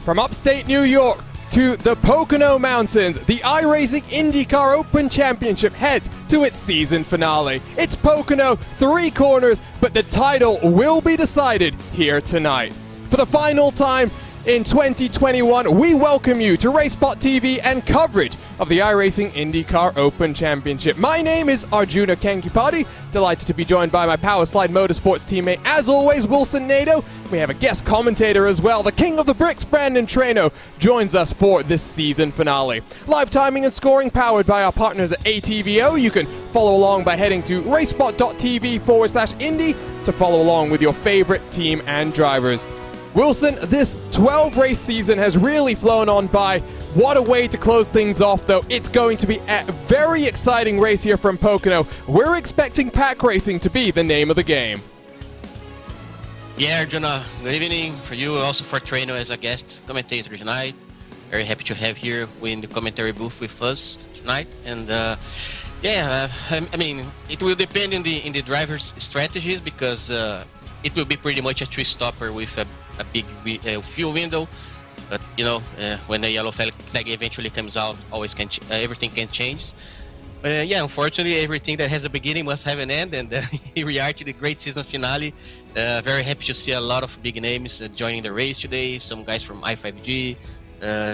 From upstate New York to the Pocono Mountains, the iRacing IndyCar Open Championship heads to its season finale. It's Pocono, 3 corners, but the title will be decided here tonight. For the final time in 2021, we welcome you to RaceSpotTV and coverage of the iRacing IndyCar Open Championship. My name is Arjuna Kankipati, delighted to be joined by my Powerslide Motorsports teammate, as always, Wilson Nadeau. We have a guest commentator as well. The king of the bricks, Brandon Traino, joins us for this season finale. Live timing and scoring powered by our partners at ATVO. You can follow along by heading to RaceSpot.tv/Indy to follow along with your favorite team and drivers. Wilson, this 12-race season has really flown on by. What a way to close things off, though. It's going to be a very exciting race here from Pocono. We're expecting pack racing to be the name of the game. Yeah, Arjuna, good evening for you, also for Traino as a guest commentator tonight. Very happy to have here in the commentary booth with us tonight. And I mean, it will depend on the driver's strategies because it will be pretty much a three-stopper with a big fuel window. But you know, when the yellow flag eventually comes out, everything can change. But yeah, unfortunately, everything that has a beginning must have an end, and here we are to the great season finale. Very happy to see a lot of big names joining the race today. Some guys from i5G,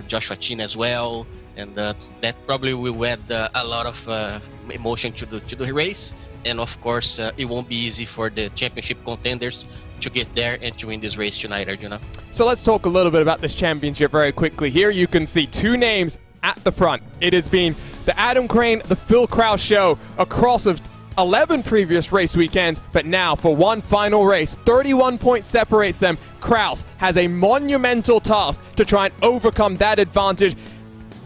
Joshua Chin as well, and that probably will add a lot of emotion to the race. And of course, it won't be easy for the championship contenders to get there and to win this race tonight, Arjuna. So let's talk a little bit about this championship very quickly. Here you can see 2 names at the front. It has been the Adam Crane, the Phil Kraus show across of 11 previous race weekends, but now for one final race, 31 points separates them. Kraus has a monumental task to try and overcome that advantage.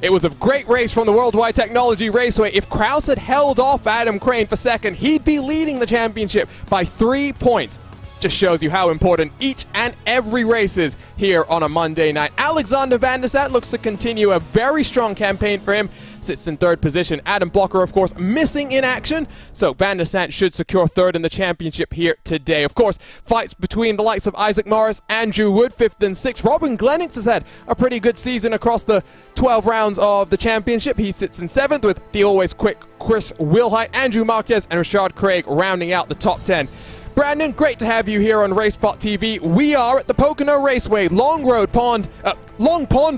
It was a great race from the Worldwide Technology Raceway. If Kraus had held off Adam Crane for second, he'd be leading the championship by 3 points. Just shows you how important each and every race is here on a Monday night. Alexander Van der Sat looks to continue a very strong campaign for him. Sits in 3rd position. Adam Blocker, of course, missing in action. So Van der Sat should secure 3rd in the championship here today. Of course, fights between the likes of Isaac Morris, Andrew Wood, 5th and 6th. Robin Glennix has had a pretty good season across the 12 rounds of the championship. He sits in 7th with the always quick Chris Wilhite, Andrew Marquez, and Rashad Craig rounding out the top 10. Brandon, great to have you here on RaceSpotTV. We are at the Pocono Raceway, Long Pond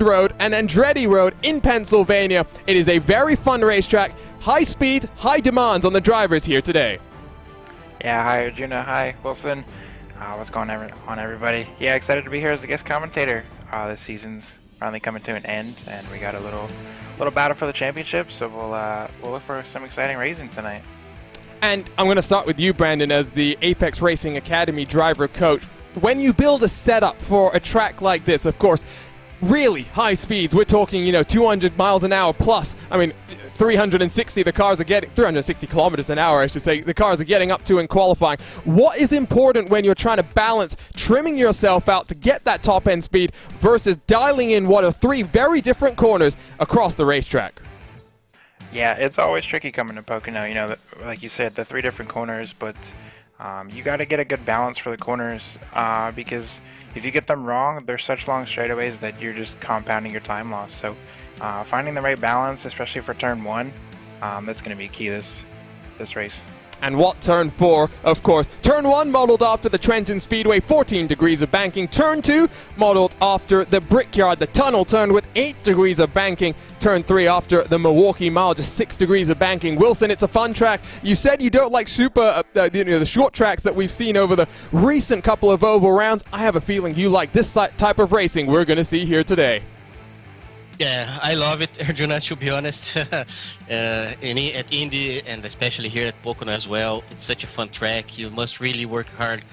Road and Andretti Road in Pennsylvania. It is a very fun racetrack, high speed, high demands on the drivers here today. Yeah, hi Arjuna, hi Wilson. What's going on, everybody? Yeah, excited to be here as a guest commentator. This season's finally coming to an end, and we got a little battle for the championship. So we'll look for some exciting racing tonight. And I'm going to start with you, Brandon, as the Apex Racing Academy driver coach. When you build a setup for a track like this, of course, really high speeds, we're talking, 200 miles an hour plus. I mean, 360 kilometers an hour, I should say, the cars are getting up to in qualifying. What is important when you're trying to balance trimming yourself out to get that top end speed versus dialing in what are 3 very different corners across the racetrack? Yeah, it's always tricky coming to Pocono, like you said, the 3 different corners, but you got to get a good balance for the corners because if you get them wrong, they're such long straightaways that you're just compounding your time loss. So finding the right balance, especially for turn 1, that's going to be key this race. And what turn 4, of course. Turn 1 modeled after the Trenton Speedway, 14 degrees of banking. Turn 2 modeled after the Brickyard, the tunnel turn with 8 degrees of banking. Turn 3 after the Milwaukee Mile, just 6 degrees of banking. Wilson, it's a fun track. You said you don't like the short tracks that we've seen over the recent couple of oval rounds. I have a feeling you like this type of racing we're going to see here today. Yeah, I love it, Arjuna, to be honest. At Indy and especially here at Pocono as well, it's such a fun track. You must really work hard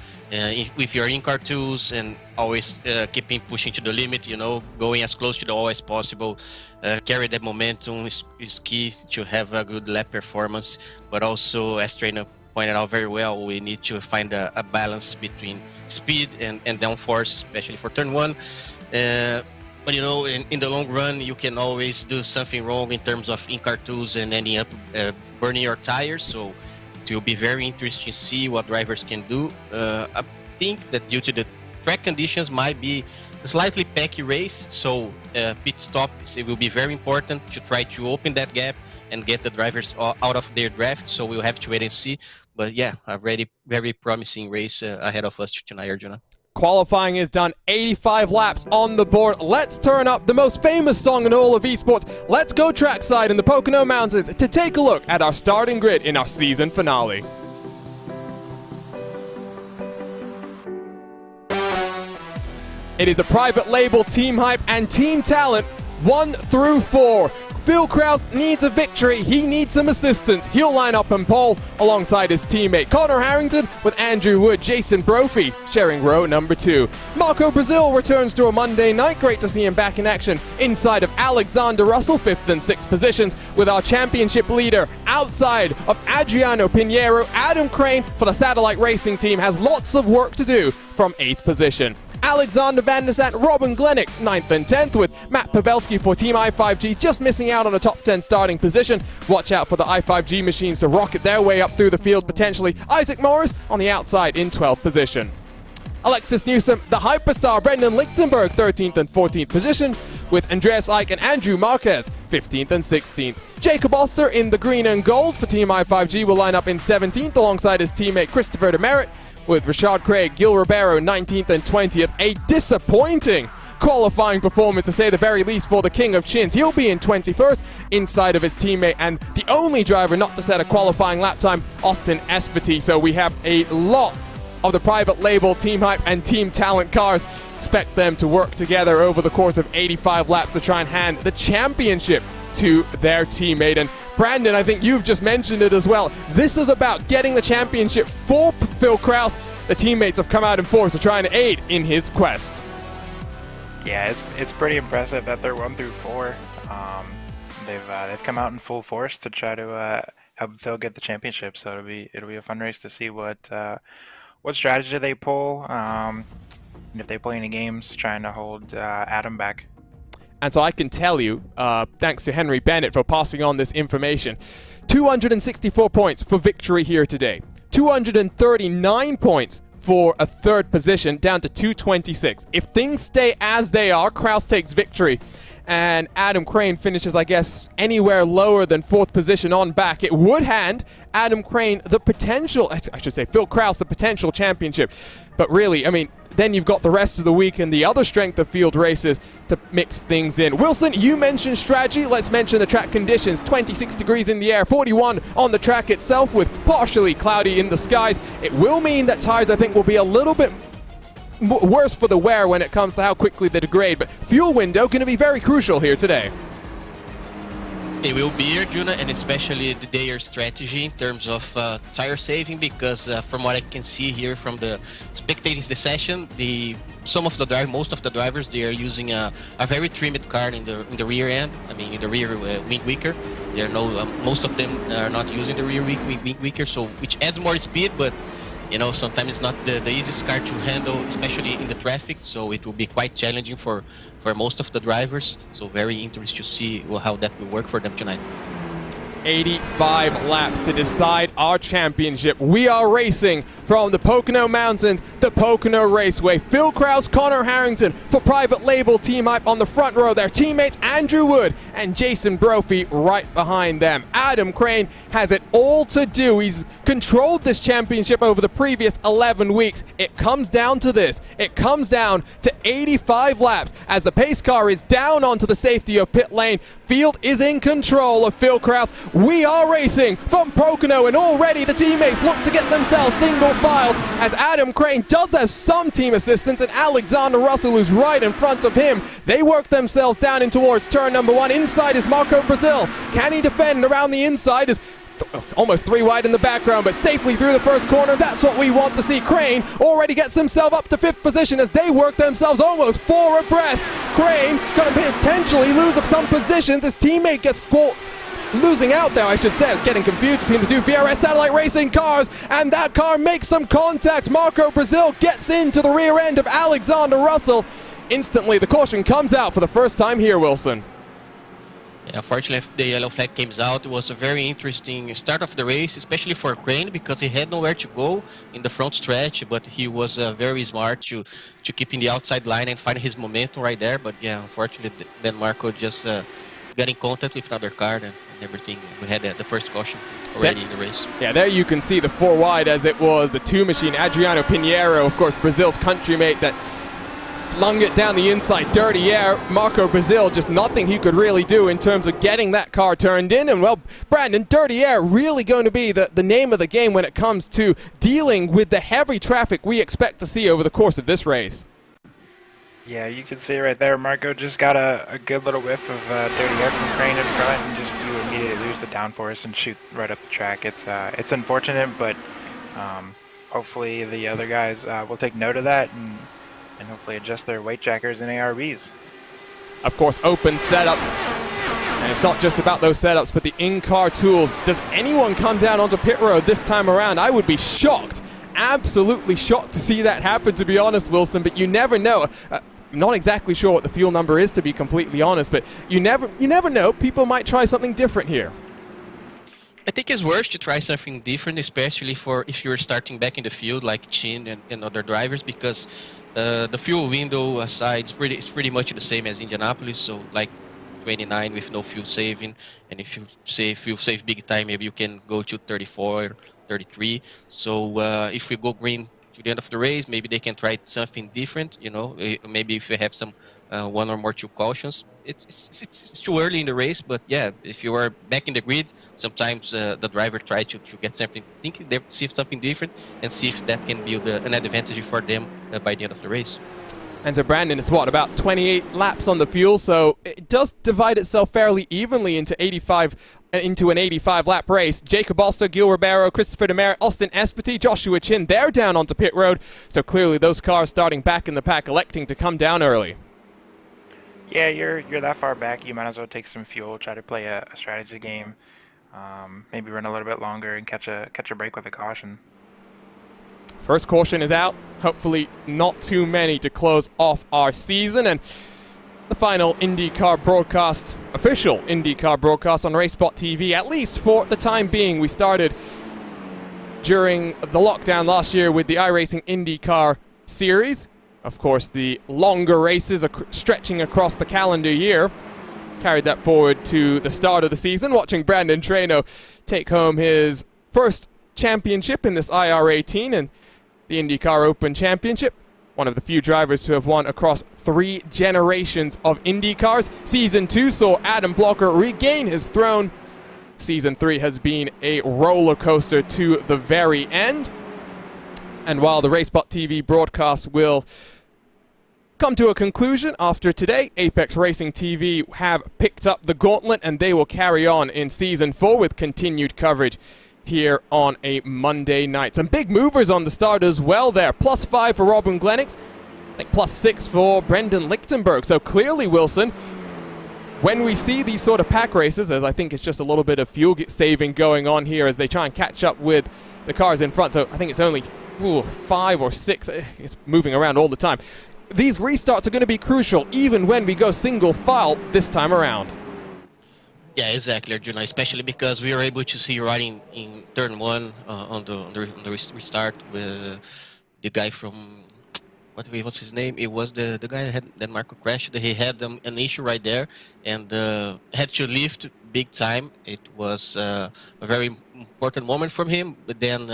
with your in-car tools and always keeping pushing to the limit, going as close to the wall as possible. Carry that momentum is key to have a good lap performance, but also, as Trainer pointed out very well, we need to find a balance between speed and downforce, especially for turn 1. But in the long run, you can always do something wrong in terms of in-car tools and ending up burning your tires. So it will be very interesting to see what drivers can do. I think that due to the track conditions might be slightly packy race, so pit stops, it will be very important to try to open that gap and get the drivers out of their draft, so we'll have to wait and see. But yeah, a very promising race ahead of us tonight, Arjuna. Qualifying is done, 85 laps on the board. Let's turn up the most famous song in all of esports. Let's go trackside in the Pocono Mountains to take a look at our starting grid in our season finale. It is a private label, team hype, and team talent 1 through 4. Phil Kraus needs a victory. He needs some assistance. He'll line up in pole alongside his teammate Connor Harrington, with Andrew Wood, Jason Brophy sharing row number 2. Marco Brazil returns to a Monday night. Great to see him back in action inside of Alexander Russell, 5th and 6th positions, with our championship leader outside of Adriano Pinheiro. Adam Crane for the Satellite Racing team has lots of work to do from 8th position. Alexander Van der Sant, Robin Glennox, 9th and 10th, with Matt Pavelski for Team i5G just missing out on a top 10 starting position. Watch out for the i5G machines to rocket their way up through the field potentially. Isaac Morris on the outside in 12th position. Alexis Newsom, the hyperstar, Brendan Lichtenberg, 13th and 14th position, with Andreas Ike and Andrew Marquez, 15th and 16th. Jacob Oster in the green and gold for Team i5G will line up in 17th alongside his teammate Christopher Demerit, with Rashad Craig, Gil Ribeiro 19th and 20th. A disappointing qualifying performance, to say the very least, for the King of Chins. He'll be in 21st inside of his teammate, and the only driver not to set a qualifying lap time, Austin Espety. So we have a lot of the private label, team hype, and team talent cars. Expect them to work together over the course of 85 laps to try and hand the championship to their teammate. And Brandon, I think you've just mentioned it as well. This is about getting the championship for Phil Kraus. The teammates have come out in force to try and aid in his quest. Yeah, it's pretty impressive that they're 1 through 4. They've come out in full force to try to help Phil get the championship. So it'll be a fun race to see what strategy they pull, and if they play any games trying to hold Adam back. And so I can tell you, thanks to Henry Bennett for passing on this information, 264 points for victory here today. 239 points for a 3rd position, down to 226. If things stay as they are, Kraus takes victory, and Adam Crane finishes, I guess, anywhere lower than 4th position on back, it would hand Adam Crane the potential, I should say Phil Kraus the potential championship. But really, I mean, then you've got the rest of the week and the other strength of field races to mix things in. Wilson, you mentioned strategy. Let's mention the track conditions. 26 degrees in the air, 41 on the track itself, with partially cloudy in the skies. It will mean that tires, I think, will be a little bit worse for the wear when it comes to how quickly they degrade. But fuel window going to be very crucial here today. It will be, Arjuna, and especially the their strategy in terms of tire saving, because from what I can see here from the spectating the session, most of the drivers, they are using a very trimmed car in the rear end. I mean, in the rear wing weaker. Most of them are not using the rear wing weaker, so which adds more speed, but sometimes it's not the easiest car to handle, especially in the traffic, so it will be quite challenging for most of the drivers. So very interesting to see how that will work for them tonight. 85 laps to decide our championship. We are racing from the Pocono Mountains, the Pocono Raceway. Phil Kraus, Connor Harrington for private label team hype on the front row. Their teammates Andrew Wood and Jason Brophy right behind them. Adam Crane has it all to do. He's controlled this championship over the previous 11 weeks. It comes down to this. It comes down to 85 laps as the pace car is down onto the safety of pit lane. Field is in control of Phil Kraus. We are racing from Pocono, and already the teammates look to get themselves single-filed as Adam Crane does have some team assistance, and Alexander Russell, who's right in front of him. They work themselves down in towards turn number 1. Inside is Marco Brazil. Can he defend around the inside? Is almost 3 wide in the background, but safely through the first corner. That's what we want to see. Crane already gets himself up to 5th position as they work themselves almost 4 abreast. Crane going to potentially lose up some positions. His teammate gets losing out there, I should say, getting confused between the two VRS Satellite Racing cars, and that car makes some contact. Marco Brazil gets into the rear end of Alexander Russell. Instantly, the caution comes out for the first time here, Wilson. Yeah, unfortunately, if the yellow flag came out, it was a very interesting start of the race, especially for Crane, because he had nowhere to go in the front stretch, but he was very smart to keep in the outside line and find his momentum right there. But yeah, unfortunately, Ben Marco just got in contact with another car and everything. We had the first caution already in the race. Yeah, there you can see the 4 wide as it was the 2 machine. Adriano Pinheiro, of course, Brazil's countrymate, that slung it down the inside, dirty air. Marco Brazil, just nothing he could really do in terms of getting that car turned in. And well, Brandon, dirty air really going to be the name of the game when it comes to dealing with the heavy traffic we expect to see over the course of this race. Yeah, you can see right there, Marco just got a good little whiff of dirty air from Crane in front, and just you immediately lose the downforce and shoot right up the track. It's unfortunate, but hopefully the other guys will take note of that and hopefully adjust their weight jackers and ARBs. Of course, open setups. And it's not just about those setups, but the in-car tools. Does anyone come down onto pit road this time around? I would be shocked, absolutely shocked to see that happen, to be honest, Wilson, but you never know. Not exactly sure what the fuel number is, to be completely honest, but you never know. People might try something different here. I think it's worth to try something different, especially for if you're starting back in the field like Chin and other drivers, because the fuel window aside is pretty much the same as Indianapolis, so like 29 with no fuel saving, and if you save big time, maybe you can go to 34, 33. So if we go green to the end of the race, maybe they can try something different, you know, maybe if you have some 1 or more 2 cautions. It's too early in the race, but yeah, if you are back in the grid, sometimes the driver tries to get something, see something different, and see if that can build an advantage for them by the end of the race. And so Brandon, it's what, about 28 laps on the fuel, so it does divide itself fairly evenly into an 85 lap race. Jacob Oster, Gil Ribeiro, Christopher Demare, Austin Espety, Joshua Chin, they're down onto pit road, so clearly those cars starting back in the pack electing to come down early. Yeah, you're that far back, you might as well take some fuel, try to play a strategy game, maybe run a little bit longer and catch a break with a caution. First caution is out. Hopefully not too many to close off our season. And the final IndyCar broadcast, official IndyCar broadcast on RaceSpotTV, at least for the time being. We started during the lockdown last year with the iRacing IndyCar series. Of course, the longer races are stretching across the calendar year. Carried that forward to the start of the season, watching Brandon Traino take home his first championship in this IR18 and the IndyCar Open Championship. One of the few drivers who have won across 3 generations of IndyCars. Season 2 saw Adam Blocker regain his throne. Season 3 has been a roller coaster to the very end. And while the RaceSpotTV broadcast will come to a conclusion after today, Apex Racing TV have picked up the gauntlet and they will carry on in Season 4 with continued coverage here on a Monday night. Some big movers on the start as well there. +5 for Robin Glennox. I think +6 for Brendan Lichtenberg. So clearly, Wilson, when we see these sort of pack races, as I think it's just a little bit of fuel saving going on here as they try and catch up with the cars in front. So I think it's only 5 or 6. It's moving around all the time. These restarts are going to be crucial even when we go single file this time around. Yeah, exactly, Arjuna, especially because we were able to see right in turn 1 on the restart with the guy from, what's his name? It was the guy that Marco crashed. He had an issue right there and had to lift big time. It was a very important moment from him, but then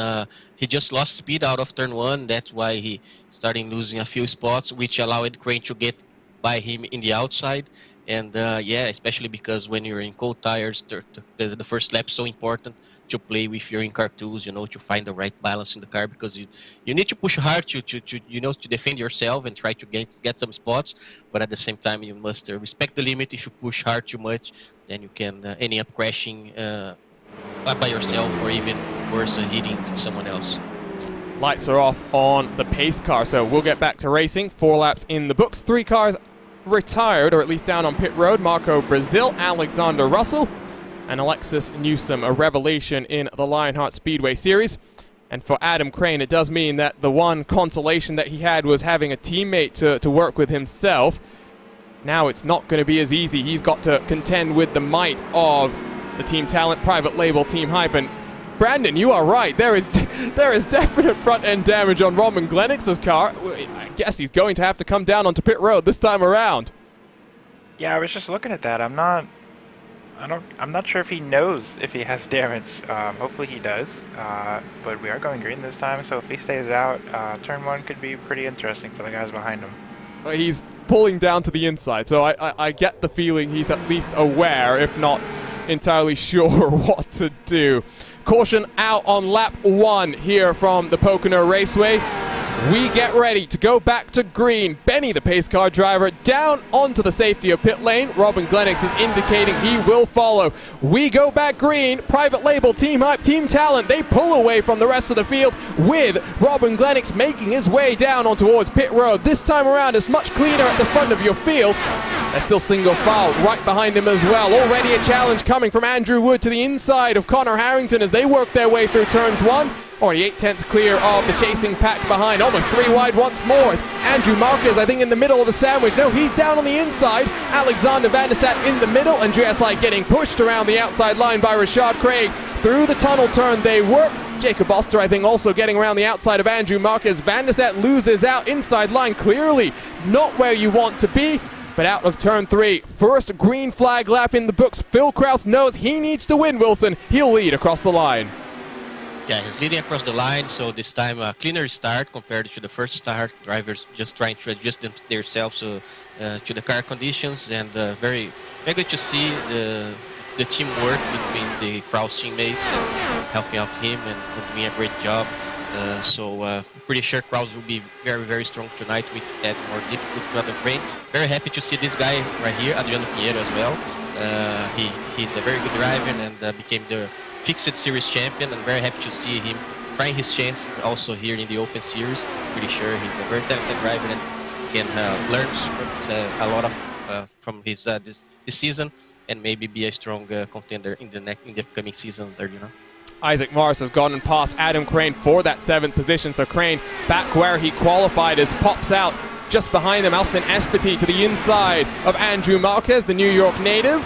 he just lost speed out of turn 1. That's why he started losing a few spots, which allowed Crane to get by him in the outside. And yeah, especially because when you're in cold tires, the first lap is so important to play with your in-car tools, you know, to find the right balance in the car, because you need to push hard to defend yourself and try to get some spots, but at the same time you must respect the limit. If you push hard too much, then you can end up crashing by yourself, or even worse, hitting someone else. Lights are off on the pace car, so we'll get back to racing. 4 laps in the books, 3 cars retired, or at least down on pit road. Marco Brazil, Alexander Russell, and Alexis Newsom, a revelation in the Lionheart Speedway Series. And for Adam Crane, it does mean that the one consolation that he had was having a teammate to work with himself. Now it's not going to be as easy. He's got to contend with the might of the Team Talent, private label, Team Hype. And Brandon, you are right. There is definite front-end damage on Robin Glennox's car. I guess he's going to have to come down onto pit road this time around. Yeah, I was just looking at that. I'm not sure if he knows if he has damage. Hopefully he does. But we are going green this time, so if he stays out, turn 1 could be pretty interesting for the guys behind him. He's pulling down to the inside, so I get the feeling he's at least aware, if not entirely sure what to do. Caution out on lap 1 here from the Pocono Raceway. We get ready to go back to green. Benny, the pace car driver, down onto the safety of pit lane. Robin Glennox is indicating he will follow. We go back green. Private label, Team Hype, Team Talent, they pull away from the rest of the field with Robin Glennox making his way down on towards pit road. This time around, it's much cleaner at the front of your field. There's still single file right behind him as well. Already a challenge coming from Andrew Wood to the inside of Connor Harrington as they work their way through turns 1. Already 8/10 clear of the chasing pack behind. Almost 3 wide once more. Andrew Marquez, I think, in the middle of the sandwich. No, he's down on the inside. Alexander Van der Sat in the middle. Andreas Light getting pushed around the outside line by Rashad Craig. Through the tunnel turn they work. Jacob Oster, I think, also getting around the outside of Andrew Marquez. Van der Sat loses out. Inside line clearly not where you want to be. But out of turn 3, first green flag lap in the books. Phil Kraus knows he needs to win, Wilson. He'll lead across the line. Yeah, he's leading across the line, so this time a cleaner start compared to the first start. Drivers just trying to adjust themselves to the car conditions, and very good to see the teamwork between the Kraus teammates and helping out him and doing a great job. Pretty sure Kraus will be very strong tonight with that more difficult to other brain. Very happy to see this guy right here, Adriano Pinheiro as well. He's a very good driver and became the Fixed Series champion, and very happy to see him trying his chances also here in the Open Series. Pretty sure he's a very talented driver and can learn a lot from his this season, and maybe be a strong contender in the coming seasons, Arjuna. Isaac Morris has gone and passed Adam Crane for that 7th position, so Crane back where he qualified as pops out just behind them. Alston Espety to the inside of Andrew Marquez, the New York native.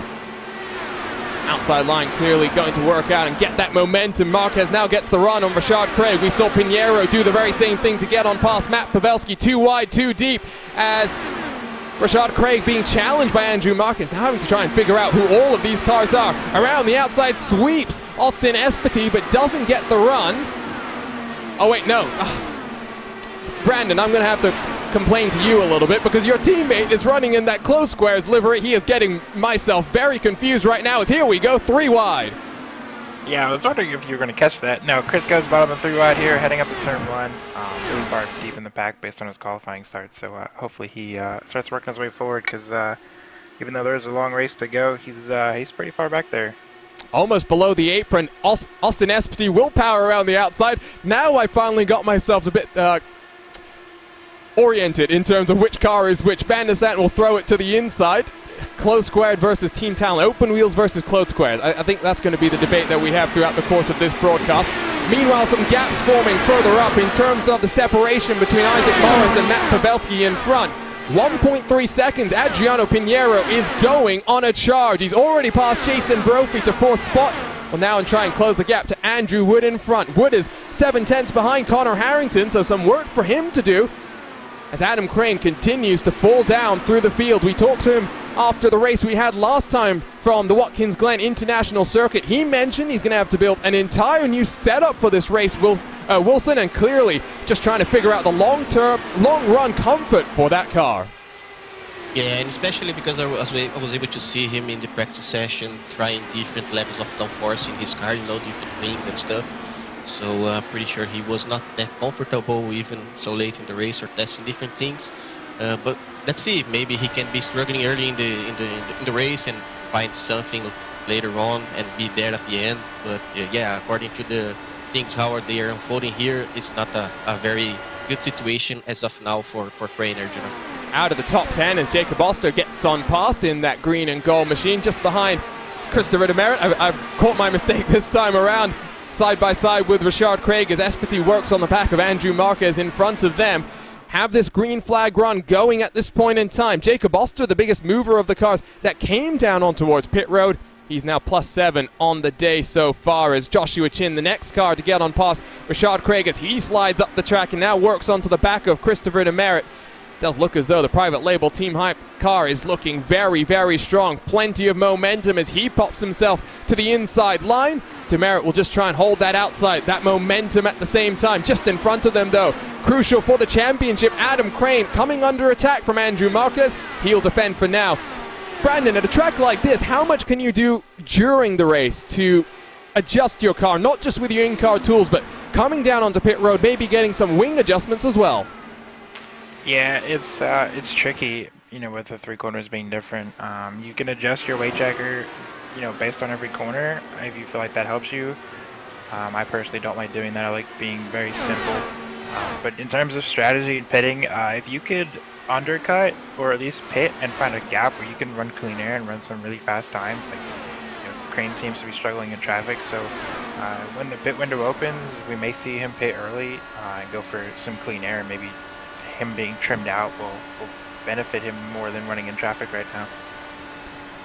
Outside line clearly going to work out and get that momentum. Marquez now gets the run on Rashad Craig. We saw Pinheiro do the very same thing to get on past Matt Pavelski. 2 wide, 2 deep as Rashad Craig being challenged by Andrew Marquez. Now having to try and figure out who all of these cars are. Around the outside sweeps Austin Espety but doesn't get the run. Oh wait, no. Brandon, I'm going to have to complain to you a little bit because your teammate is running in that close squares livery. He is getting myself very confused right now as here we go, 3 wide. Yeah, I was wondering if you were going to catch that. No, Chris goes bottom of 3 wide here, heading up to turn 1. Really far deep in the pack based on his qualifying start, so hopefully he starts working his way forward because even though there's a long race to go, he's pretty far back there. Almost below the apron, Austin Espety will power around the outside. Now I finally got myself a bit oriented in terms of which car is which. Van der Sat will throw it to the inside. Close squared versus Team Talent. Open wheels versus closed squared. I think that's going to be the debate that we have throughout the course of this broadcast. Meanwhile, some gaps forming further up in terms of the separation between Isaac Morris and Matt Pavelski in front. 1.3 seconds. Adriano Pinheiro is going on a charge. He's already passed Jason Brophy to 4th spot. Well, now and try and close the gap to Andrew Wood in front. Wood is 7/10 behind Connor Harrington, so some work for him to do as Adam Crane continues to fall down through the field. We talked to him after the race we had last time from the Watkins Glen International Circuit. He mentioned he's going to have to build an entire new setup for this race, Wilson, and clearly just trying to figure out the long-run comfort for that car. Yeah, and especially because I was able to see him in the practice session trying different levels of downforce in his car, different wings and stuff. So I'm pretty sure he was not that comfortable even so late in the race or testing different things. But let's see, maybe he can be struggling early in the race and find something later on and be there at the end. But yeah, according to the things how they are unfolding here, it's not a very good situation as of now for Crane, Arjuna. Out of the top 10 as Jacob Oster gets on past in that green and gold machine just behind Christopher Demerit. I've caught my mistake this time around. Side by side with Rashad Craig as Espety works on the back of Andrew Marquez in front of them. have this green flag run going at this point in time. Jacob Oster, the biggest mover of the cars that came down on towards pit road. He's now +7 on the day so far as Joshua Chin, the next car to get on past Rashad Craig as he slides up the track and now works onto the back of Christopher Demerit. Does look as though the private label Team Hype car is looking very, very strong. Plenty of momentum as he pops himself to the inside line. Demerit will just try and hold that outside, that momentum at the same time. Just in front of them, though, crucial for the championship, Adam Crane coming under attack from Andrew Marquez. He'll defend for now. Brandon, at a track like this, how much can you do during the race to adjust your car, not just with your in-car tools, but coming down onto pit road, maybe getting some wing adjustments as well? Yeah, it's tricky, you know, with the three corners being different. You can adjust your weight jacker, you know, based on every corner if you feel like that helps you. I personally don't like doing that. I like being very simple. But in terms of strategy and pitting, if you could undercut or at least pit and find a gap where you can run clean air and run some really fast times, like, you know, Crane seems to be struggling in traffic, so when the pit window opens, we may see him pit early and go for some clean air, and maybe him being trimmed out will benefit him more than running in traffic right now.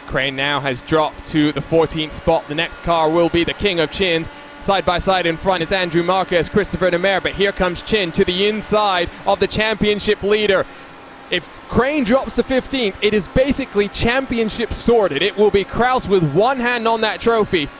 Crane now has dropped to the 14th spot. The next car will be the King of Chins. Side by side in front is Andrew Marquez, Christopher Demerit, but here comes Chin to the inside of the championship leader. If Crane drops to 15th, it is basically championship sorted. It will be Kraus with one hand on that trophy.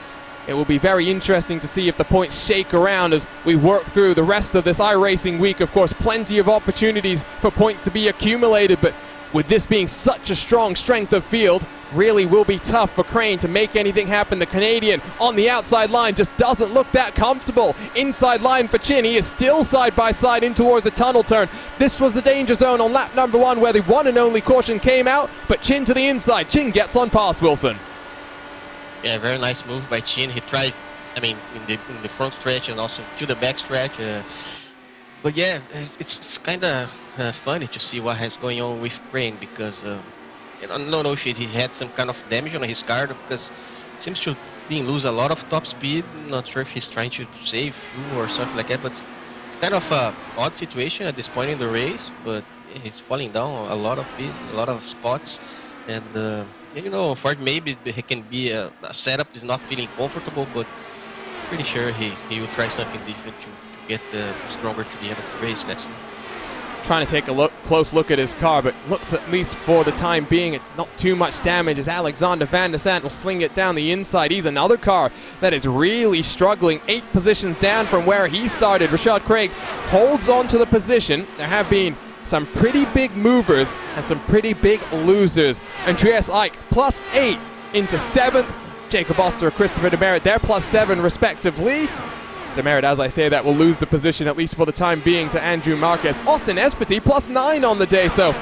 It will be very interesting to see if the points shake around as we work through the rest of this iRacing week. Of course, plenty of opportunities for points to be accumulated, but with this being such a strong strength of field, really will be tough for Crane to make anything happen. The Canadian on the outside line just doesn't look that comfortable. Inside line for Chin. He is still side by side in towards the tunnel turn. This was the danger zone on lap number 1 where the one and only caution came out, but Chin to the inside. Chin gets on past Wilson. Yeah, very nice move by Chin. He tried, I mean, in the front stretch and also to the back stretch. But yeah, it's kind of funny to see what is going on with Crane, because I don't know if he had some kind of damage on his car, because it seems to be lose a lot of top speed. I'm not sure if he's trying to save fuel or something like that, but it's kind of a odd situation at this point in the race. But he's falling down a lot of spots, and you know, for maybe he can be a setup is not feeling comfortable, but pretty sure he will try something different to get stronger to the end of the race. Let's see. Trying to take a close look at his car, but looks at least for the time being it's not too much damage as Alexander Van der Sant will sling it down the inside. He's another car that is really struggling, 8 positions down from where he started. Rashad Craig holds on to the position. There have been some pretty big movers and some pretty big losers. Andreas Eick +8 into 7th. Jacob Oster, Christopher Demerit, they're +7 respectively. Demerit, as I say that, will lose the position, at least for the time being, to Andrew Marquez. Austin Espety +9 on the day, so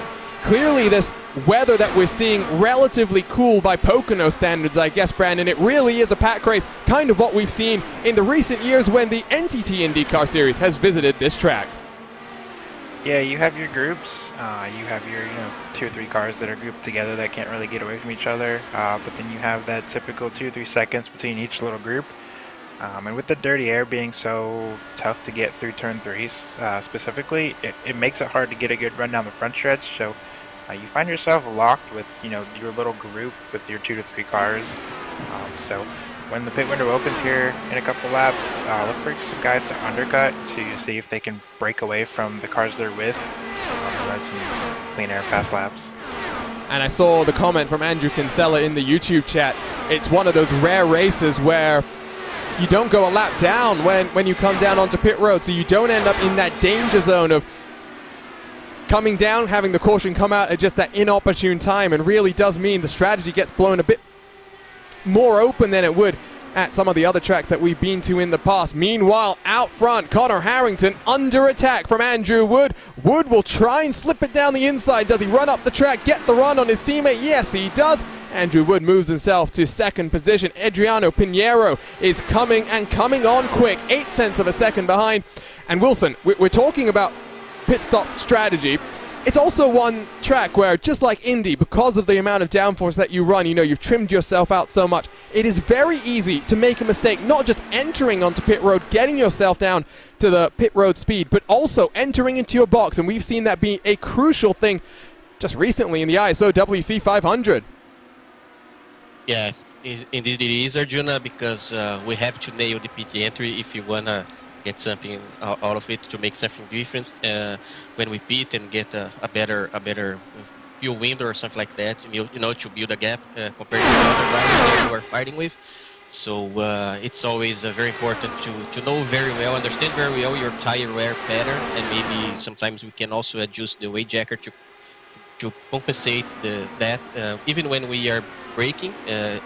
clearly this weather that we're seeing relatively cool by Pocono standards, I guess, Brandon. It really is a pack race, kind of what we've seen in the recent years when the NTT IndyCar Series has visited this track. Yeah, you have your groups. You have your 2 or 3 cars that are grouped together that can't really get away from each other. But then you have that typical 2 or 3 seconds between each little group. And with the dirty air being so tough to get through turn 3s specifically, it makes it hard to get a good run down the front stretch. So you find yourself locked with your little group with your 2 to 3 cars. So when the pit window opens here in a couple laps, look for some guys to undercut to see if they can break away from the cars they're with and run some clean air fast laps. And I saw the comment from Andrew Kinsella in the YouTube chat. It's one of those rare races where you don't go a lap down when you come down onto pit road, so you don't end up in that danger zone of coming down, having the caution come out at just that inopportune time, and really does mean the strategy gets blown a bit more open than it would at some of the other tracks that we've been to in the past. Meanwhile, out front, Connor Harrington under attack from Andrew Wood. Wood will try and slip it down the inside. Does he run up the track, get the run on his teammate? Yes, he does. Andrew Wood moves himself to 2nd position. Adriano Pinheiro is coming on quick, 8 tenths of a second behind. And Wilson, we're talking about pit stop strategy. it's also one track where, just like Indy, because of the amount of downforce that you run, you know, you've trimmed yourself out so much, it is very easy to make a mistake, not just entering onto pit road, getting yourself down to the pit road speed, but also entering into your box, and we've seen that be a crucial thing just recently in the ISO WC 500. Yeah, indeed it is, Arjuna, because we have to nail the PT entry if you want to get something out of it, to make something different when we pit and get a better fuel window or something like that, you know, to build a gap compared to the other drivers that you are fighting with. So it's always very important to know very well, understand very well your tire wear pattern, and maybe sometimes we can also adjust the weight jacker to compensate that even when we are braking,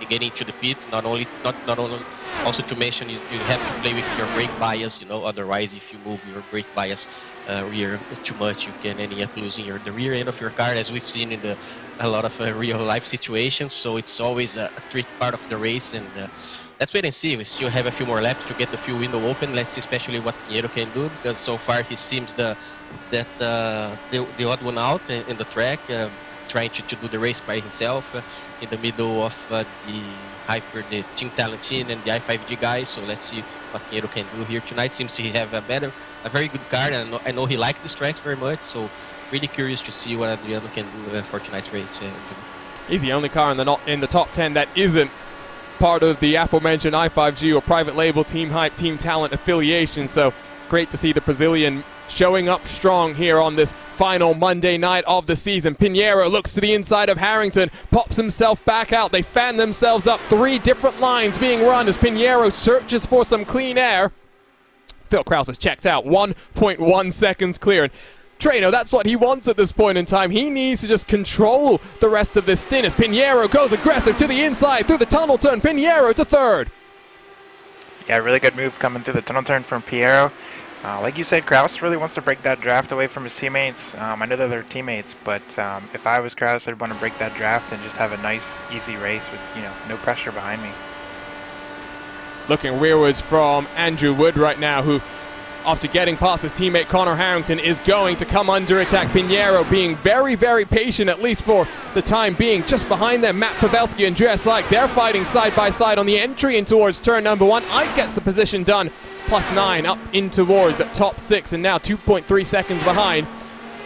getting to the pit. Not only also to mention, you have to play with your brake bias, you know, otherwise if you move your brake bias rear too much, you can end up losing the rear end of your car, as we've seen in a lot of real life situations. So it's always a tricky part of the race, and let's wait and see. We still have a few more laps to get the fuel window open. Let's see especially what Pinheiro can do, because so far he seems the odd one out in the track, trying to do the race by himself in the middle of the Team Talentin and the i5G guys. So let's see what Pinheiro can do here tonight. Seems to have a very good car, and I know he liked this track very much. So really curious to see what Adriano can do for tonight's race. He's the only car in the top 10 that isn't part of the aforementioned i5G or private label Team Hype, Team Talent affiliation. So great to see the Brazilian showing up strong here on this final Monday night of the season. Pinheiro looks to the inside of Harrington, pops himself back out. They fan themselves up. 3 different lines being run as Pinheiro searches for some clean air. Phil Krause has checked out, 1.1 seconds clear. And Treno, that's what he wants at this point in time. He needs to just control the rest of this stint as Pinheiro goes aggressive to the inside through the tunnel turn. Pinheiro to third. Yeah, really good move coming through the tunnel turn from Pinheiro. Like you said, Krause really wants to break that draft away from his teammates. I know that they're teammates, but if I was Krause, I'd want to break that draft and just have a nice, easy race with, you know, no pressure behind me. Looking rearwards from Andrew Wood right now, who, after getting past his teammate Connor Harrington, is going to come under attack. Pinheiro being very, very patient, at least for the time being. Just behind them, Matt Pavelski and Andreas Like, they're fighting side by side on the entry in towards turn number 1. Ike gets the position done, +9 up in towards that top 6, and now 2.3 seconds behind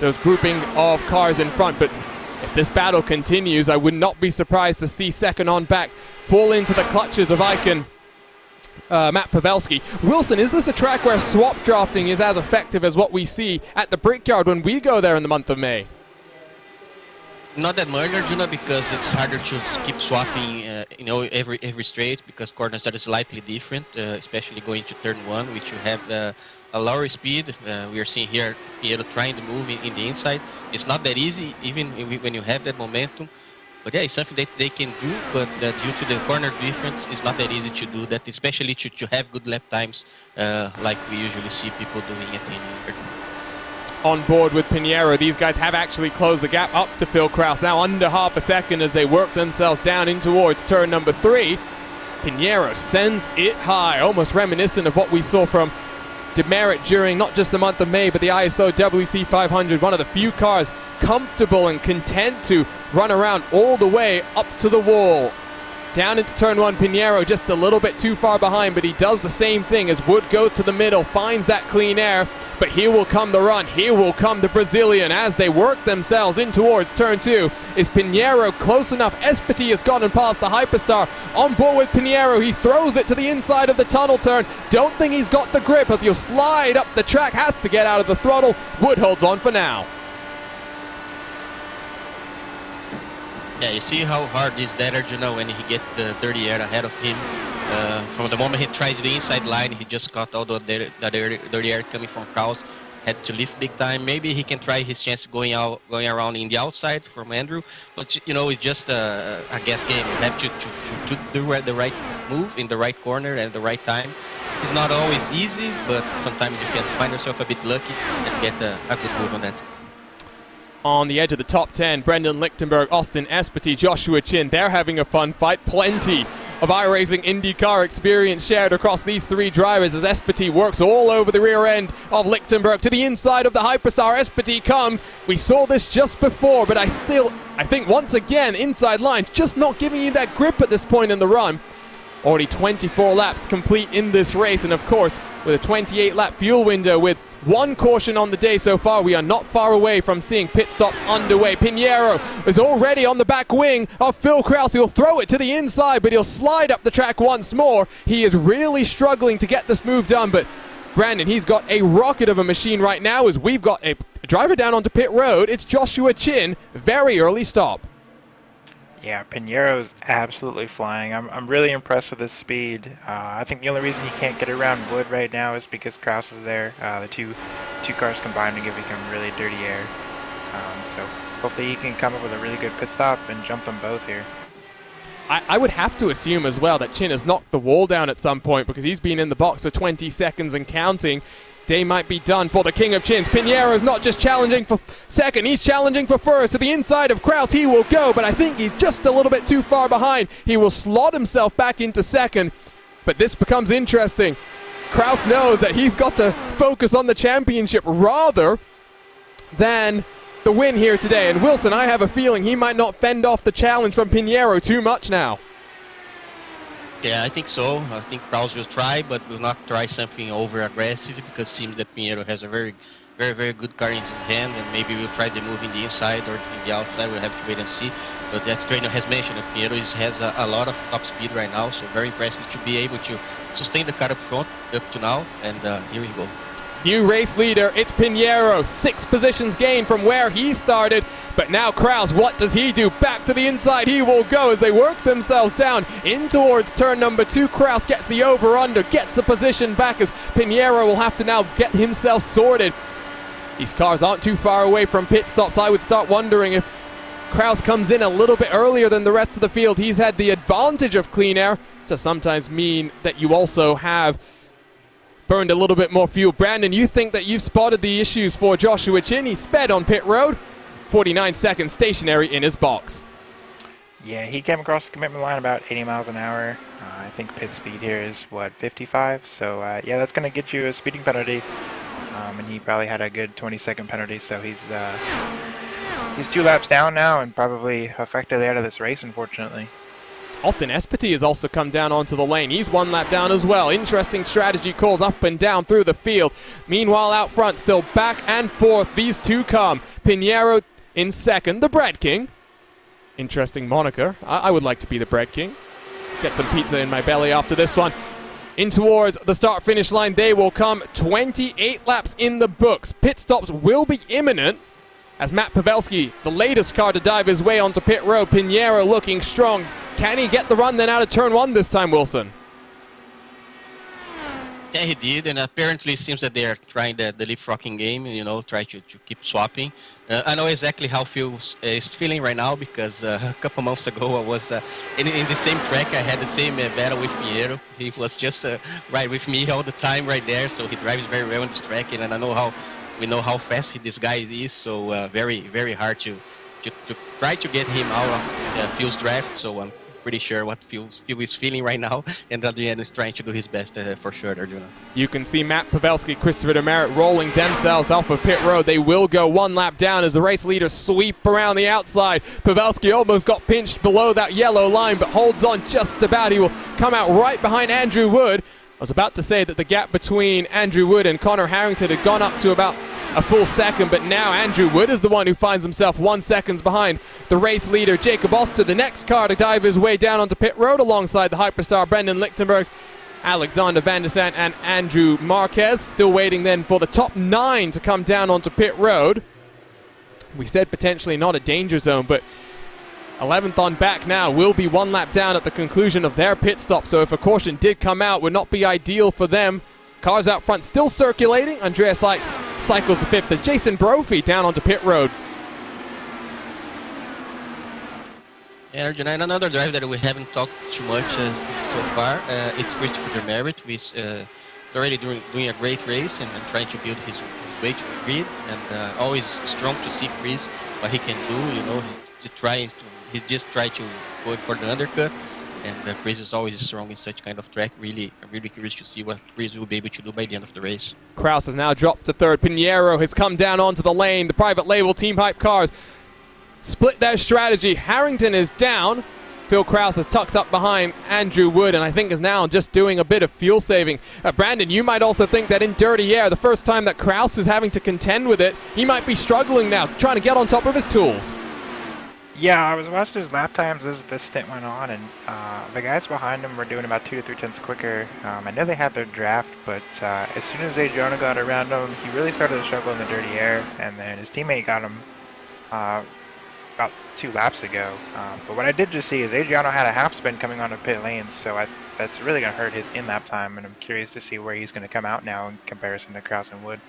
those grouping of cars in front. But if this battle continues, I would not be surprised to see second on back fall into the clutches of Ike and Matt Pavelski. Wilson, is this a track where swap drafting is as effective as what we see at the Brickyard when we go there in the month of May? Not that much, Arjuna, because it's harder to keep swapping, you know, every straight, because corners are slightly different, especially going to turn 1, which you have a lower speed. We are seeing here Pinheiro trying to move in the inside. It's not that easy, even when you have that momentum. But yeah, it's something that they can do, but due to the corner difference, it's not that easy to do that, especially to have good lap times, like we usually see people doing at Indy. On board with Pinheiro, these guys have actually closed the gap up to Phil Krause, now under half a second as they work themselves down in towards turn number 3. Pinheiro sends it high, almost reminiscent of what we saw from Demerit during not just the month of May, but the ISO WC 500, one of the few cars comfortable and content to run around all the way up to the wall. Down into turn 1, Pinheiro just a little bit too far behind, but he does the same thing as Wood goes to the middle, finds that clean air, but here will come the run, here will come the Brazilian as they work themselves in towards turn 2. Is Pinheiro close enough? Espiti has gotten past the Hyperstar. On board with Pinheiro, he throws it to the inside of the tunnel turn. Don't think he's got the grip as he'll slide up the track, has to get out of the throttle. Wood holds on for now. Yeah, you see how hard is that, Arjuna, when he gets the dirty air ahead of him. From the moment he tried the inside line, he just got all the dirty air coming from Krause. Had to lift big time. Maybe he can try his chance going around in the outside from Andrew. But, you know, it's just a guess game. You have to do the right move in the right corner at the right time. It's not always easy, but sometimes you can find yourself a bit lucky and get a good move on that. On the edge of the top 10, Brendan Lichtenberg, Austin Espiti, Joshua Chin, they're having a fun fight. Plenty of iRacing IndyCar experience shared across these three drivers as Espity works all over the rear end of Lichtenberg to the inside of the Hyperstar. Espity comes. We saw this just before, but I think once again, inside line, just not giving you that grip at this point in the run. Already 24 laps complete in this race, and of course, with a 28-lap fuel window with one caution on the day so far, we are not far away from seeing pit stops underway. Pinheiro is already on the back wing of Phil Kraus. He'll throw it to the inside, but he'll slide up the track once more. He is really struggling to get this move done, but Brandon, he's got a rocket of a machine right now as we've got a driver down onto pit road. It's Joshua Chin. Very early stop. Yeah, Pinheiro's absolutely flying. I'm really impressed with his speed. I think the only reason he can't get around Wood right now is because Kraus is there. The two cars combined to give him really dirty air. So hopefully he can come up with a really good pit stop and jump them both here. I would have to assume as well that Chin has knocked the wall down at some point because he's been in the box for 20 seconds and counting. Day might be done for the king of chins. Pinheiro is not just challenging for second, he's challenging for first. To the inside of Kraus he will go, but I think he's just a little bit too far behind. He will slot himself back into second, but this becomes interesting. Kraus knows that he's got to focus on the championship rather than the win here today. And Wilson, I have a feeling he might not fend off the challenge from Pinheiro too much now. Yeah, I think so. I think Kraus will try, but will not try something over-aggressive because it seems that Pinheiro has a very good car in his hand, and maybe we'll try the move in the inside or in the outside. We'll have to wait and see. But as trainer has mentioned, that Pinheiro has a lot of top speed right now, so very impressive to be able to sustain the car up front up to now, and here we go. New race leader, it's Pinheiro. 6 positions gained from where he started. But now Kraus, what does he do? Back to the inside he will go as they work themselves down in towards turn number 2. Kraus gets the over-under, gets the position back as Pinheiro will have to now get himself sorted. These cars aren't too far away from pit stops. I would start wondering if Kraus comes in a little bit earlier than the rest of the field. He's had the advantage of clean air to sometimes mean that you also have burned a little bit more fuel. Brandon, you think that you've spotted the issues for Joshua Chin. He sped on pit road, 49 seconds stationary in his box. Yeah, he came across the commitment line about 80 miles an hour. I think pit speed here is, what, 55? So, yeah, that's going to get you a speeding penalty. And he probably had a good 20-second penalty, so he's 2 laps down now and probably effectively out of this race, unfortunately. Austin Espity has also come down onto the lane. He's 1 lap down as well. Interesting strategy calls up and down through the field. Meanwhile, out front, still back and forth, these two come. Pinheiro in second, the Bread King. Interesting moniker. I would like to be the Bread King. Get some pizza in my belly after this one. In towards the start-finish line, they will come. 28 laps in the books. Pit stops will be imminent as Matt Pavelski, the latest car to dive his way onto pit road. Pinheiro looking strong. Can he get the run then out of turn 1 this time, Wilson? Yeah, he did, and apparently it seems that they are trying the leapfrogging game, you know, try to keep swapping. I know exactly how Phil is feeling right now because a couple months ago I was in the same track. I had the same battle with Pinheiro. He was just right with me all the time right there, so he drives very well on this track, and we know how fast this guy is, so very, very hard to try to get him out of Phil's draft, so I'm pretty sure what Phil is feeling right now, and Adrian is trying to do his best for sure, Arjuna. You can see Matt Pavelski, Christopher Demerit rolling themselves off of pit road. They will go 1 lap down as the race leaders sweep around the outside. Pavelski almost got pinched below that yellow line, but holds on just about. He will come out right behind Andrew Wood. I was about to say that the gap between Andrew Wood and Connor Harrington had gone up to about a full second, but now Andrew Wood is the one who finds himself 1 second behind the race leader, Jacob Oster, the next car to dive his way down onto pit road alongside the Hyperstar Brendan Lichtenberg, Alexander Van der Sant and Andrew Marquez. Still waiting then for the top 9 to come down onto pit road. We said potentially not a danger zone, but 11th on back now will be 1 lap down at the conclusion of their pit stop, so if a caution did come out, would not be ideal for them. Cars out front still circulating. Andreas cycles the 5th as Jason Brophy down onto pit road. And Arjuna, another driver that we haven't talked too much so far, it's Christopher Demerit, who is already doing a great race and trying to build his way to the grid, and always strong to see Chris what he can do. You know, he just tried to go for the undercut. And Chris is always strong in such kind of track. I'm really curious to see what Chris will be able to do by the end of the race. Kraus has now dropped to third. Pinheiro has come down onto the lane. The private label Team Hype cars split their strategy. Harrington is down. Phil Kraus has tucked up behind Andrew Wood, and I think is now just doing a bit of fuel saving. Brandon, you might also think that in dirty air, the first time that Kraus is having to contend with it, he might be struggling now, trying to get on top of his tools. Yeah, I was watching his lap times as this stint went on, and the guys behind him were doing about 2 to 3 tenths quicker. I know they had their draft, but as soon as Adriano got around him, he really started to struggle in the dirty air, and then his teammate got him about 2 laps ago. But what I did just see is Adriano had a half spin coming onto pit lanes, so that's really going to hurt his in-lap time, and I'm curious to see where he's going to come out now in comparison to Kraus and Wood.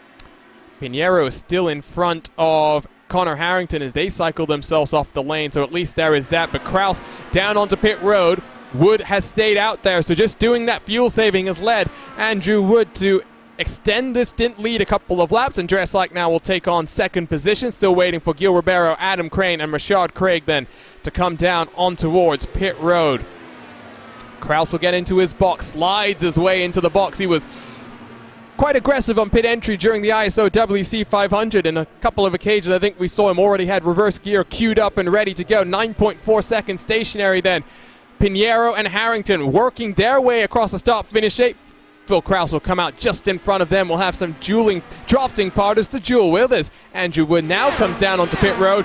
Pinheiro is still in front of Connor Harrington as they cycle themselves off the lane, so at least there is that. But Kraus down onto pit road. Wood has stayed out there, so just doing that fuel saving has led Andrew Wood to extend this stint lead a couple of laps. Andreas Like now will take on second position, still waiting for Gil Ribeiro, Adam Crane, and Rashad Craig then to come down on towards pit road. Kraus will get into his box, slides his way into the box. He was quite aggressive on pit entry during the ISO WC 500. In a couple of occasions, I think we saw him already had reverse gear queued up and ready to go. 9.4 seconds stationary then. Pinheiro and Harrington working their way across the start-finish shape. Phil Kraus will come out just in front of them. We'll have some drafting partners to duel with as Andrew Wood now comes down onto pit road,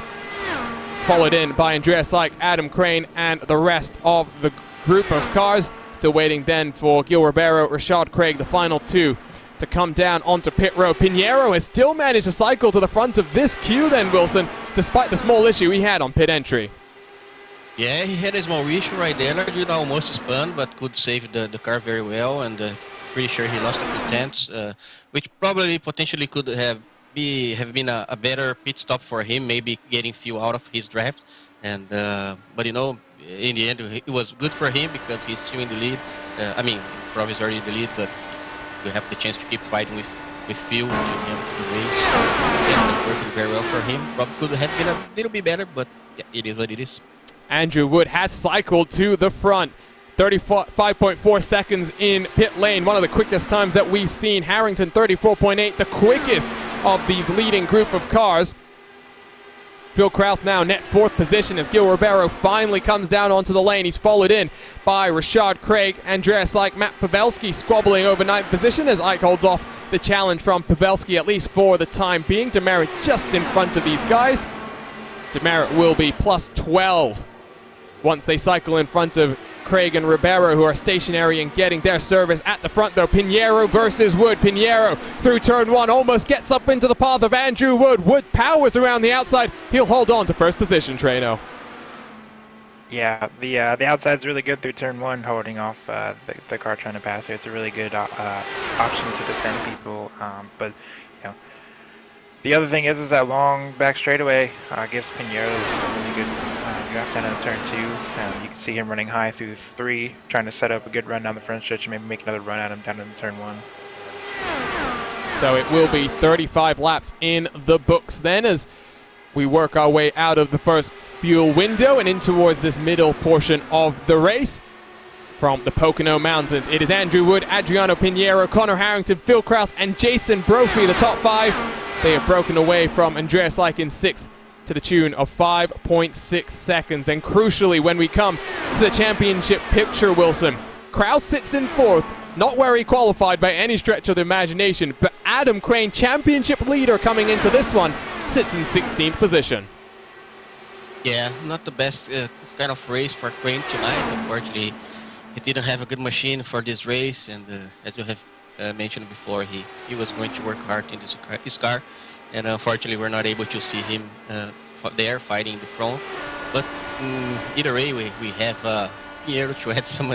followed in by Andreas Like, Adam Crane, and the rest of the group of cars. Still waiting then for Gil Ribeiro, Rashad Craig, the final 2 to come down onto pit road. Pinheiro has still managed to cycle to the front of this queue then, Wilson, despite the small issue he had on pit entry. Yeah, he had a small issue right there. He almost spun, but could save the car very well, and pretty sure he lost a few tenths, which probably potentially could have been a better pit stop for him, maybe getting fuel out of his draft. And but you know, in the end, it was good for him because he's still in the lead. I mean, probably is already in the lead, but you have the chance to keep fighting with fuel to the end of the race. Yeah, working very well for him. Probably could have been a little bit better, but yeah, it is what it is. Andrew Wood has cycled to the front. 35.4 seconds in pit lane, one of the quickest times that we've seen. Harrington 34.8, the quickest of these leading group of cars. Phil Kraus now net 4th position as Gil Ribeiro finally comes down onto the lane. He's followed in by Rashad Craig, Andreas Like, Matt Pavelski squabbling over 9th position as Ike holds off the challenge from Pavelski, at least for the time being. Demerit just in front of these guys. Demerit will be plus 12 once they cycle in front of Craig and Ribeiro, who are stationary and getting their service at the front, though. Pinheiro versus Wood. Pinheiro through turn 1 almost gets up into the path of Andrew Wood. Wood powers around the outside. He'll hold on to first position, Treno. Yeah, the outside's really good through turn 1, holding off the car trying to pass it. It's a really good option to defend people, but you know, the other thing is that long back straightaway gives Pinheiro a really good draft down in turn 2. You can see him running high through 3, trying to set up a good run down the front stretch and maybe make another run at him down in turn 1. So it will be 35 laps in the books then as we work our way out of the first fuel window and in towards this middle portion of the race. From the Pocono Mountains, it is Andrew Wood, Adriano Pinheiro, Connor Harrington, Phil Kraus, and Jason Brophy, the top 5. They have broken away from Andreas Like in 6th to the tune of 5.6 seconds. And crucially, when we come to the championship picture, Wilson, Kraus sits in 4th, not where he qualified by any stretch of the imagination, but Adam Crane, championship leader coming into this one, sits in 16th position. Yeah, not the best kind of race for Crane tonight. Unfortunately, he didn't have a good machine for this race, and as you have mentioned before, he was going to work hard in his car, and unfortunately we're not able to see him there fighting in the front. But either way, we have here to add some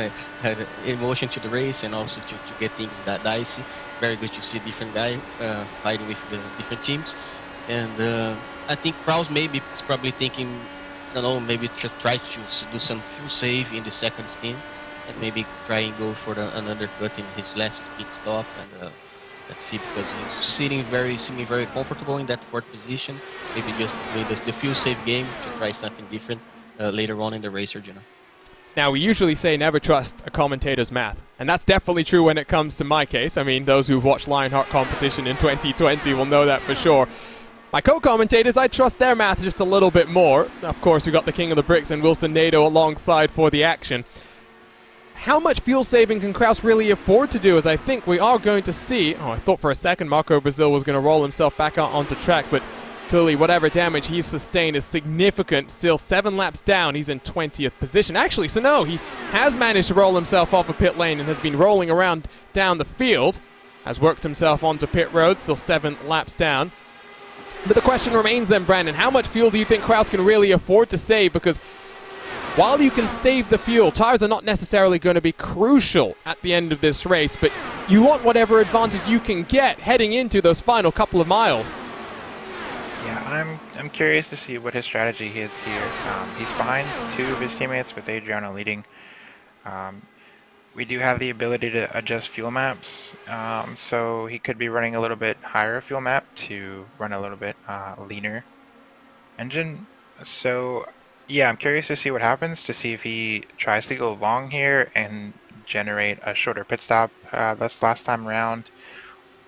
emotion to the race and also to get things that dicey. Very good to see different guys fighting with the different teams. And I think Kraus maybe is probably thinking, I don't know, maybe just try to do some fuel save in the second stint and maybe try and go for an undercut in his last pit stop. And let's see, because he's seeming very comfortable in that 4th position. Maybe just play the fuel save game to try something different later on in the race, Arjuna. Now, we usually say never trust a commentator's math, and that's definitely true when it comes to my case. I mean, those who've watched Lionheart competition in 2020 will know that for sure. My co-commentators, I trust their math just a little bit more. Of course, we got the King of the Bricks and Wilson Nato alongside for the action. How much fuel saving can Kraus really afford to do, as I think we are going to see... Oh, I thought for a second Marco Brazil was going to roll himself back out onto track, but clearly whatever damage he's sustained is significant. Still 7 laps down, he's in 20th position. Actually, so no, he has managed to roll himself off a pit lane and has been rolling around down the field. Has worked himself onto pit road, still 7 laps down. But the question remains then, Brandon, how much fuel do you think Kraus can really afford to save? Because while you can save the fuel, tires are not necessarily going to be crucial at the end of this race, but you want whatever advantage you can get heading into those final couple of miles. Yeah, I'm curious to see what his strategy is here. He's behind 2 of his teammates with Adriano leading. We do have the ability to adjust fuel maps, so he could be running a little bit higher fuel map to run a little bit leaner engine. So yeah, I'm curious to see what happens, to see if he tries to go long here and generate a shorter pit stop this last time around,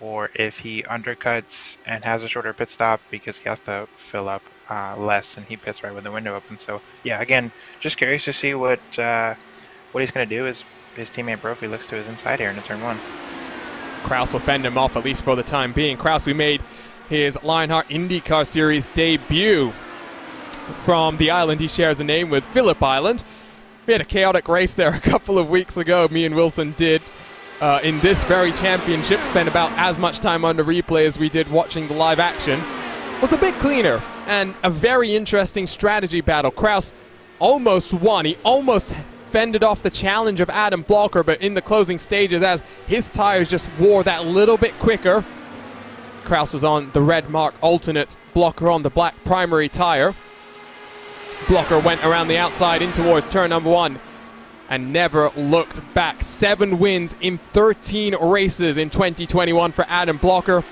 or if he undercuts and has a shorter pit stop because he has to fill up less and he pits right with the window open. So yeah, again, just curious to see what he's going to do as his teammate Brophy looks to his inside here into turn 1. Kraus will fend him off, at least for the time being. Kraus, who made his Lionheart IndyCar Series debut from the island he shares a name with, Phillip Island. We had a chaotic race there a couple of weeks ago. Me and Wilson did in this very championship. Spent about as much time on the replay as we did watching the live action. It was a bit cleaner and a very interesting strategy battle. Kraus almost won. He almost fended off the challenge of Adam Blocker, but in the closing stages, as his tires just wore that little bit quicker, Kraus was on the red mark alternate, Blocker on the black primary tire. Blocker went around the outside in towards turn number 1 and never looked back. 7 wins in 13 races in 2021 for Adam Blocker.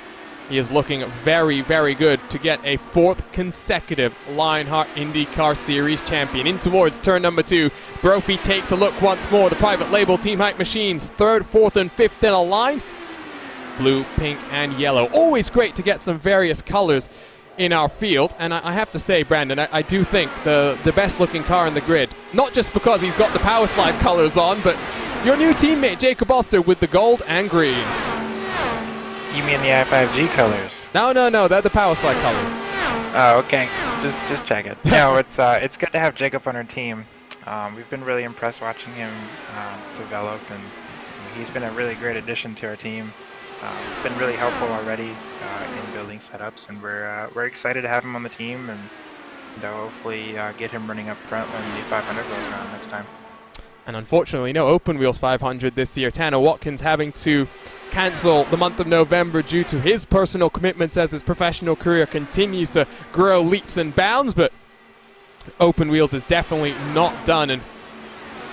He is looking very, very good to get a 4th consecutive Lionheart IndyCar Series champion. In towards turn number 2, Brophy takes a look once more. The private label Team Hype machines, 3rd, 4th, and 5th in a line. Blue, pink, and yellow. Always great to get some various colors in our field. And I have to say, Brandon, I do think the best looking car in the grid, not just because he's got the power slide colors on, but your new teammate, Jacob Oster, with the gold and green. You mean the i5G colors? No, they're the power slide colors. Oh, okay. Just check it. No, it's good to have Jacob on our team. We've been really impressed watching him develop, and he's been a really great addition to our team. It's been really helpful already in building setups, and we're excited to have him on the team, and hopefully get him running up front when the 500 goes around next time. And unfortunately, no Open Wheels 500 this year. Tanner Watkins having to cancel the month of November due to his personal commitments as his professional career continues to grow leaps and bounds, but Open Wheels is definitely not done, and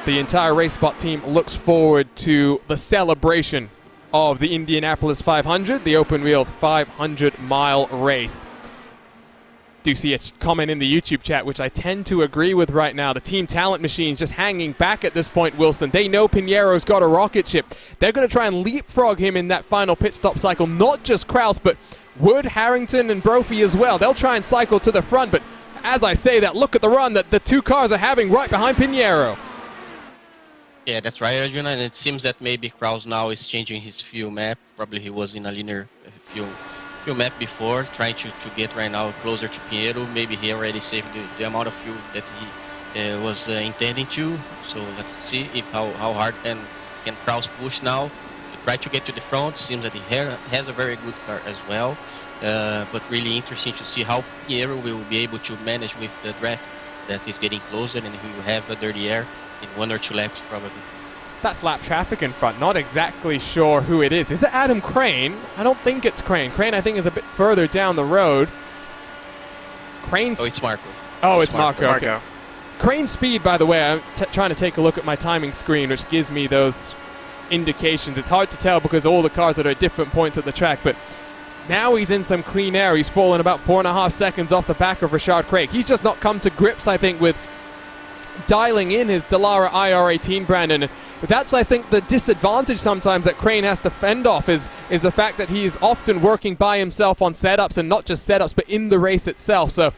the entire RaceSpot team looks forward to the celebration of the Indianapolis 500, the Open Wheels 500-mile race. Do see a comment in the YouTube chat, which I tend to agree with right now. The Team Talent Machines just hanging back at this point, Wilson. They know Piniero's got a rocket ship. They're going to try and leapfrog him in that final pit stop cycle. Not just Kraus, but Wood, Harrington, and Brophy as well. They'll try and cycle to the front, but as I say that, look at the run that the 2 cars are having right behind Piniero. Yeah, that's right, Arjuna, and it seems that maybe Kraus now is changing his fuel map. Probably he was in a linear fuel map before, trying to get right now closer to Pinheiro. Maybe he already saved the amount of fuel that he was intending to. So let's see how hard can Kraus push now to try to get to the front. Seems that he has a very good car as well. But really interesting to see how Pinheiro will be able to manage with the draft that is getting closer, and he will have a dirty air in 1 or 2 laps probably. That's lap traffic in front. Not exactly sure who it is. Is it Adam Crane? I don't think it's Crane. Crane, I think, is a bit further down the road. Crane's... Oh, it's Marco. Oh, it's Marco. Marco. Okay. Crane's speed, by the way, I'm trying to take a look at my timing screen, which gives me those indications. It's hard to tell because all the cars are at different points at the track, but now he's in some clean air. He's fallen about 4.5 seconds off the back of Richard Craig. He's just not come to grips, I think, with dialing in his Dallara IR18, Brandon. But that's, I think, the disadvantage sometimes that Crane has to fend off is the fact that he's often working by himself on setups, and not just setups, but in the race itself. So,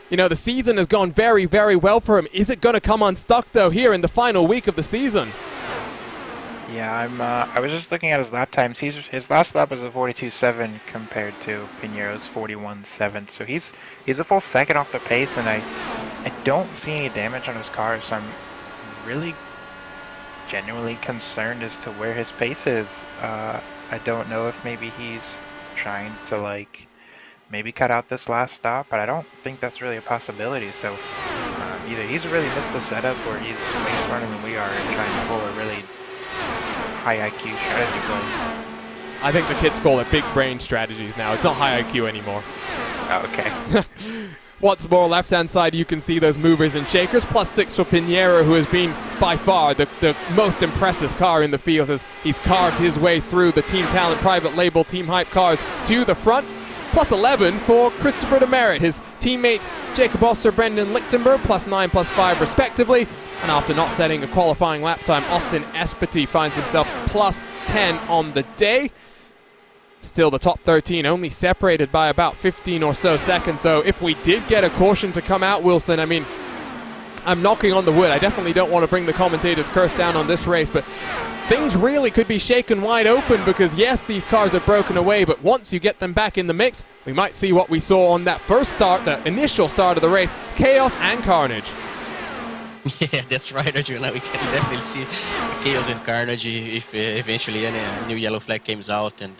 you know, the season has gone very, very well for him. Is it going to come unstuck, though, here in the final week of the season? Yeah, I was just looking at his lap times. His last lap was a 42.7 compared to Pinheiro's 41.7. So he's a full second off the pace, and I don't see any damage on his car. So I'm really genuinely concerned as to where his pace is. I don't know if maybe he's trying to like maybe cut out this last stop, but I don't think that's really a possibility. So either he's really missed the setup, or he's way smarter than we are and trying to pull a really high IQ strategy play. I think the kids call it big brain strategies now. It's not high IQ anymore. Oh, okay. Once more, left-hand side, you can see those movers and shakers. +6 for Pinheiro, who has been by far the most impressive car in the field as he's carved his way through the Team Talent private label Team Hype cars to the front. +11 for Christopher Demerit. His teammates Jacob Oster, Brendan Lichtenberg, +9, +5 respectively. And after not setting a qualifying lap time, Austin Espety finds himself +10 on the day. Still the top 13, only separated by about 15 or so seconds. So if we did get a caution to come out, Wilson, I mean, I'm knocking on the wood. I definitely don't want to bring the commentator's curse down on this race, but things really could be shaken wide open because, yes, these cars are broken away, but once you get them back in the mix, we might see what we saw on that first start, the initial start of the race, chaos and carnage. Yeah, that's right, Arjuna. We can definitely see chaos and carnage if eventually a new yellow flag comes out and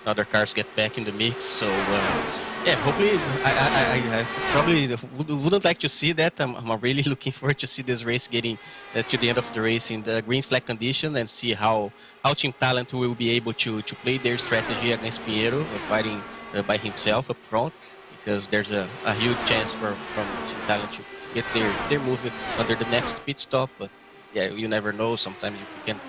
other cars get back in the mix. So, yeah, hopefully, I probably wouldn't like to see that. I'm really looking forward to see this race getting to the end of the race in the green flag condition and see how Team Talent will be able to play their strategy against Pinheiro, fighting by himself up front, because there's a huge chance from Team Talent to get their move under the next pit stop. But yeah, you never know. Sometimes you can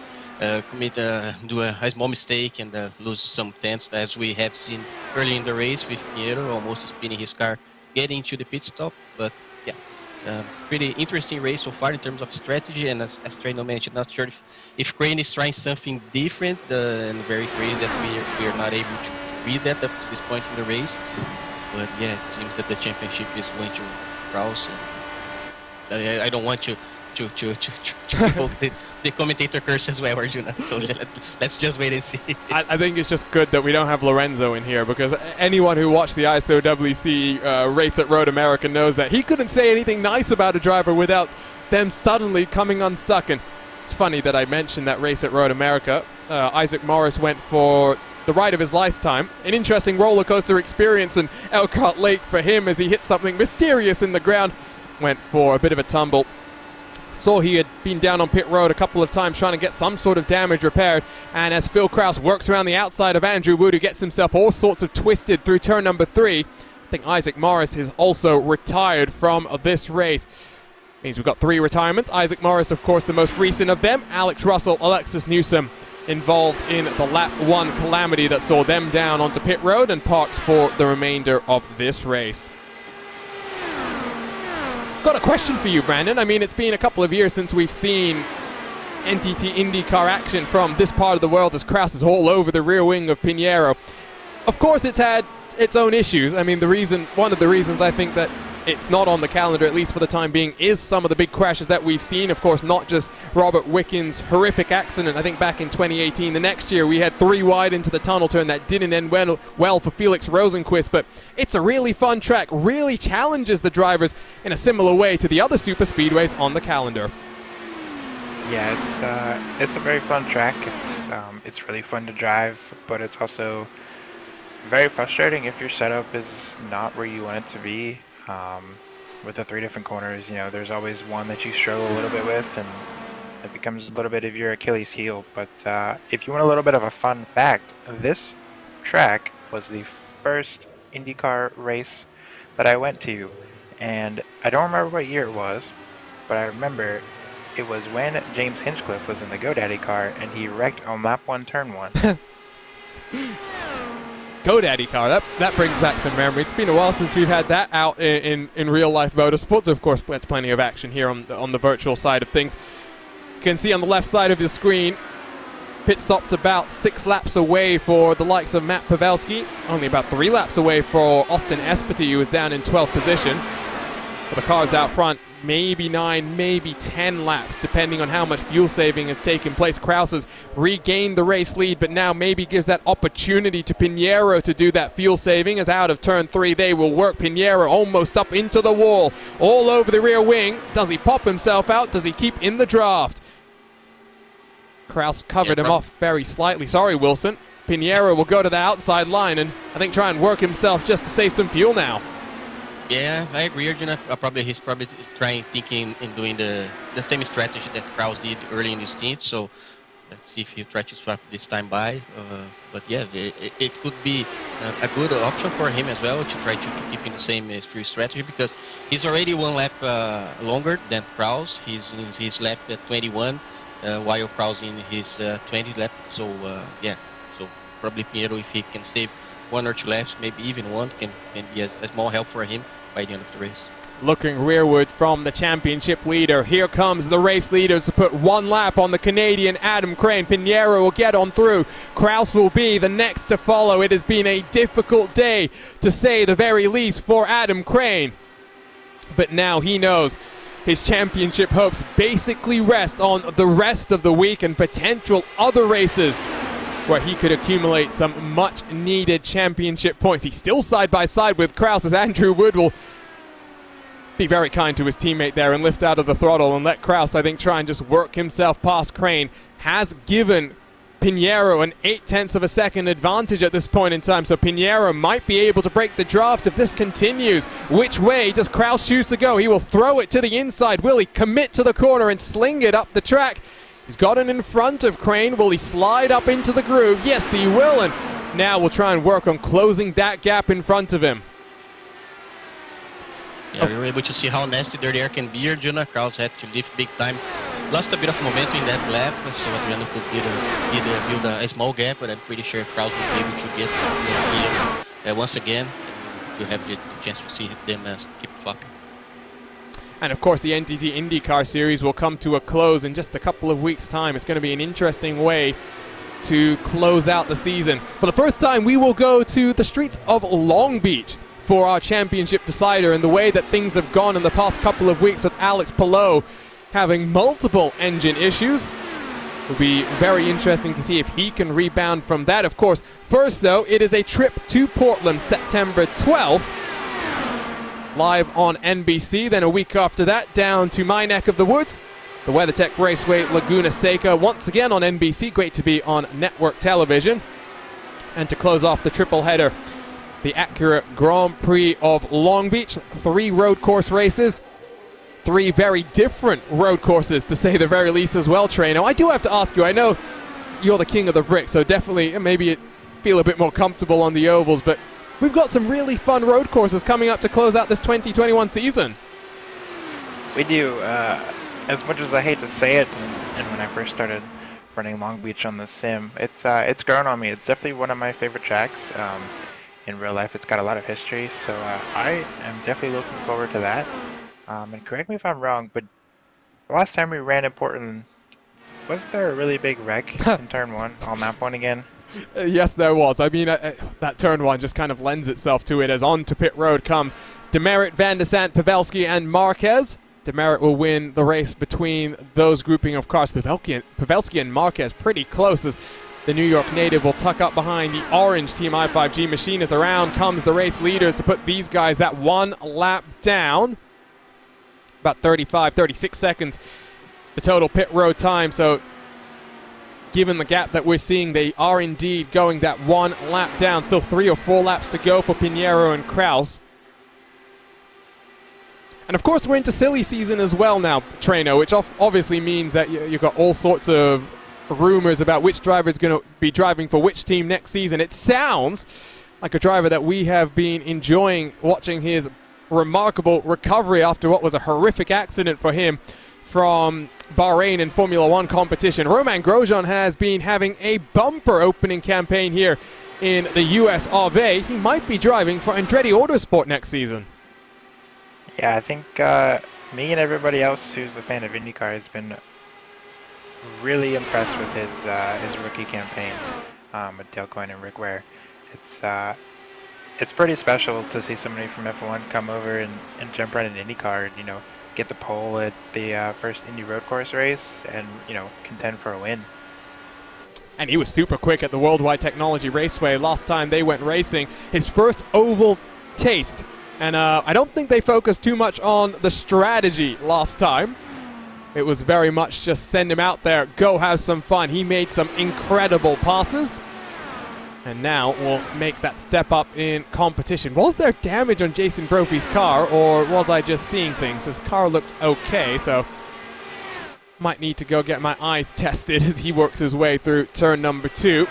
do a small mistake and lose some tenths, as we have seen early in the race with Pinheiro almost spinning his car getting to the pit stop. But yeah, pretty interesting race so far in terms of strategy, and as Trino mentioned, not sure if Crane is trying something different, and very crazy that we are not able to read that up to this point in the race. But yeah, it seems that the championship is going to Rouse. I don't want to evoke the commentator curse as well, Arjuna. So let's just wait and see. I think it's just good that we don't have Lorenzo in here, because anyone who watched the ISOWC race at Road America knows that he couldn't say anything nice about a driver without them suddenly coming unstuck. And it's funny that I mentioned that race at Road America. Isaac Morris went for the ride of his lifetime. An interesting roller coaster experience in Elkhart Lake for him as he hit something mysterious in the ground. Went for a bit of a tumble. Saw he had been down on pit road a couple of times trying to get some sort of damage repaired, and as Phil Kraus works around the outside of Andrew Wood, who gets himself all sorts of twisted through turn number 3, I think Isaac Morris is also retired from this race. Means we've got 3 retirements. Isaac Morris, of course, the most recent of them. Alex Russell, Alexis Newsom involved in the lap 1 calamity that saw them down onto pit road and parked for the remainder of this race. Got a question for you, Brandon. I mean, it's been a couple of years since we've seen NTT IndyCar action from this part of the world as Kraus is all over the rear wing of Pinheiro. Of course, it's had its own issues. I mean, one of the reasons I think that it's not on the calendar, at least for the time being, is some of the big crashes that we've seen. Of course, not just Robert Wickens' horrific accident, I think back in 2018. The next year, we had 3 wide into the tunnel turn that didn't end well for Felix Rosenquist. But it's a really fun track, really challenges the drivers in a similar way to the other super speedways on the calendar. Yeah, it's a very fun track. It's really fun to drive, but it's also very frustrating if your setup is not where you want it to be. With the 3 different corners, you know, there's always one that you struggle a little bit with, and it becomes a little bit of your Achilles heel. But if you want a little bit of a fun fact, this track was the first IndyCar race that I went to, and I don't remember what year it was, but I remember it was when James Hinchcliffe was in the GoDaddy car and he wrecked on lap 1, turn 1. GoDaddy car. That brings back some memories. It's been a while since we've had that out in real life motorsports. Of course, there's plenty of action here on the virtual side of things. You can see on the left side of the screen, pit stops about 6 laps away for the likes of Matt Pavelski. Only about 3 laps away for Austin Espety, who is down in 12th position. But the cars out front, maybe 9, maybe 10 laps, depending on how much fuel saving has taken place. Kraus has regained the race lead, but now maybe gives that opportunity to Pinheiro to do that fuel saving, as out of turn 3 they will work. Pinheiro almost up into the wall, all over the rear wing. Does he pop himself out? Does he keep in the draft? Kraus covered him off very slightly. Sorry, Wilson. Pinheiro will go to the outside line and I think try and work himself just to save some fuel now. Yeah, I agree, Arjuna. He's probably thinking in doing the same strategy that Kraus did early in his stint. So let's see if he tries to swap this time by. But yeah, it could be a good option for him as well to try to keep in the same free strategy, because he's already 1 lap longer than Kraus. He's in his lap at 21, while Kraus in his 20th lap. So yeah, so probably Pinheiro, if he can save 1 or 2 laps, maybe even 1, can be a small help for him by the end of the race. Looking rearward from the championship leader. Here comes the race leaders to put 1 lap on the Canadian Adam Crane. Pinheiro will get on through. Kraus will be the next to follow. It has been a difficult day, to say the very least, for Adam Crane. But now he knows his championship hopes basically rest on the rest of the week and potential other races where he could accumulate some much-needed championship points. He's still side by side with Kraus, as Andrew Wood will be very kind to his teammate there and lift out of the throttle and let Kraus, I think, try and just work himself past Crane. Has given Pinheiro an 0.8 of a second advantage at this point in time, so Pinheiro might be able to break the draft if this continues. Which way does Kraus choose to go? He will throw it to the inside. Will he commit to the corner and sling it up the track? He's gotten in front of Crane. Will he slide up into the groove? Yes, he will, and now we'll try and work on closing that gap in front of him. Yeah, we were able to see how nasty their air can be. Arjuna, Kraus had to lift big time. Lost a bit of momentum in that lap, so Adriano could build a small gap, but I'm pretty sure Kraus will be able to get here once again. You'll have the chance to see them keep swapping. And of course, the NTT IndyCar series will come to a close in just a couple of weeks' time. It's going to be an interesting way to close out the season. For the first time, we will go to the streets of Long Beach for our championship decider, and the way that things have gone in the past couple of weeks with Alex Palou having multiple engine issues. Will be very interesting to see if he can rebound from that. Of course, first though, it is a trip to Portland, September 12th. Live on NBC. Then a week after that, down to my neck of the woods, the WeatherTech Raceway Laguna Seca, once again on NBC. Great to be on network television. And to close off the triple header, the Acura Grand Prix of Long Beach. 3 road course races. 3 very different road courses, to say the very least, as well, Trey. Now, I do have to ask you, I know you're the king of the brick, so definitely maybe feel a bit more comfortable on the ovals, but we've got some really fun road courses coming up to close out this 2021 season. We do. As much as I hate to say it, and when I first started running Long Beach on the sim, it's grown on me. It's definitely one of my favorite tracks. In real life, it's got a lot of history, so I am definitely looking forward to that. And correct me if I'm wrong, but the last time we ran in Portland, was there a really big wreck in turn 1 on that one again? Yes, there was. I mean, that turn 1 just kind of lends itself to it, as on to pit road come Demerit, Van de Sant, Pavelski, and Marquez. Demerit will win the race between those grouping of cars. Pavelski and Marquez pretty close, as the New York native will tuck up behind the orange Team i5G machine. As around comes the race leaders to put these guys that 1 lap down. About 35, 36 seconds, the total pit road time. So given the gap that we're seeing, they are indeed going that 1 lap down. Still 3 or 4 laps to go for Pinheiro and Kraus. And of course, we're into silly season as well now, Treno, which obviously means that you've got all sorts of rumors about which driver is going to be driving for which team next season. It sounds like a driver that we have been enjoying watching his remarkable recovery after what was a horrific accident for him from Bahrain in Formula One competition. Romain Grosjean has been having a bumper opening campaign here in the US of A, he might be driving for Andretti Autosport next season. Yeah, I think me and everybody else who's a fan of IndyCar has been really impressed with his rookie campaign with Dale Coyne and Rick Ware. It's pretty special to see somebody from F1 come over and jump right into IndyCar and, you know, get the pole at the first Indy road course race and, you know, contend for a win. And he was super quick at the Worldwide Technology Raceway last time they went racing. His first oval taste. And I don't think they focused too much on the strategy last time. It was very much just send him out there, go have some fun. He made some incredible passes. And now we'll make that step up in competition. Was there damage on Jason Brophy's car, or was I just seeing things? His car looks okay, so might need to go get my eyes tested as he works his way through turn number 2.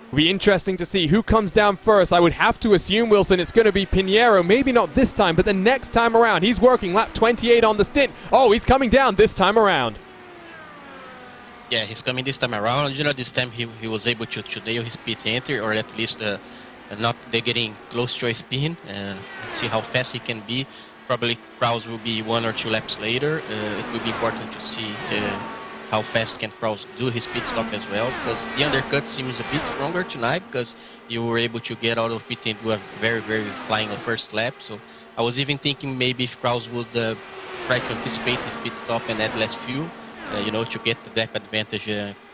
It'll be interesting to see who comes down first. I would have to assume, Wilson, it's going to be Pinheiro. Maybe not this time, but the next time around. He's working lap 28 on the stint. Oh, he's coming down this time around. Yeah, he's coming this time around. You know, this time he was able to nail his pit entry, or at least not they're getting close to a spin. See how fast he can be. Probably Kraus will be 1 or 2 laps later. It will be important to see how fast can Kraus do his pit stop as well, because the undercut seems a bit stronger tonight, because you were able to get out of pit and do a very, very flying first lap. So I was even thinking maybe if Kraus would try to anticipate his pit stop and add less fuel, you know, to get the lap advantage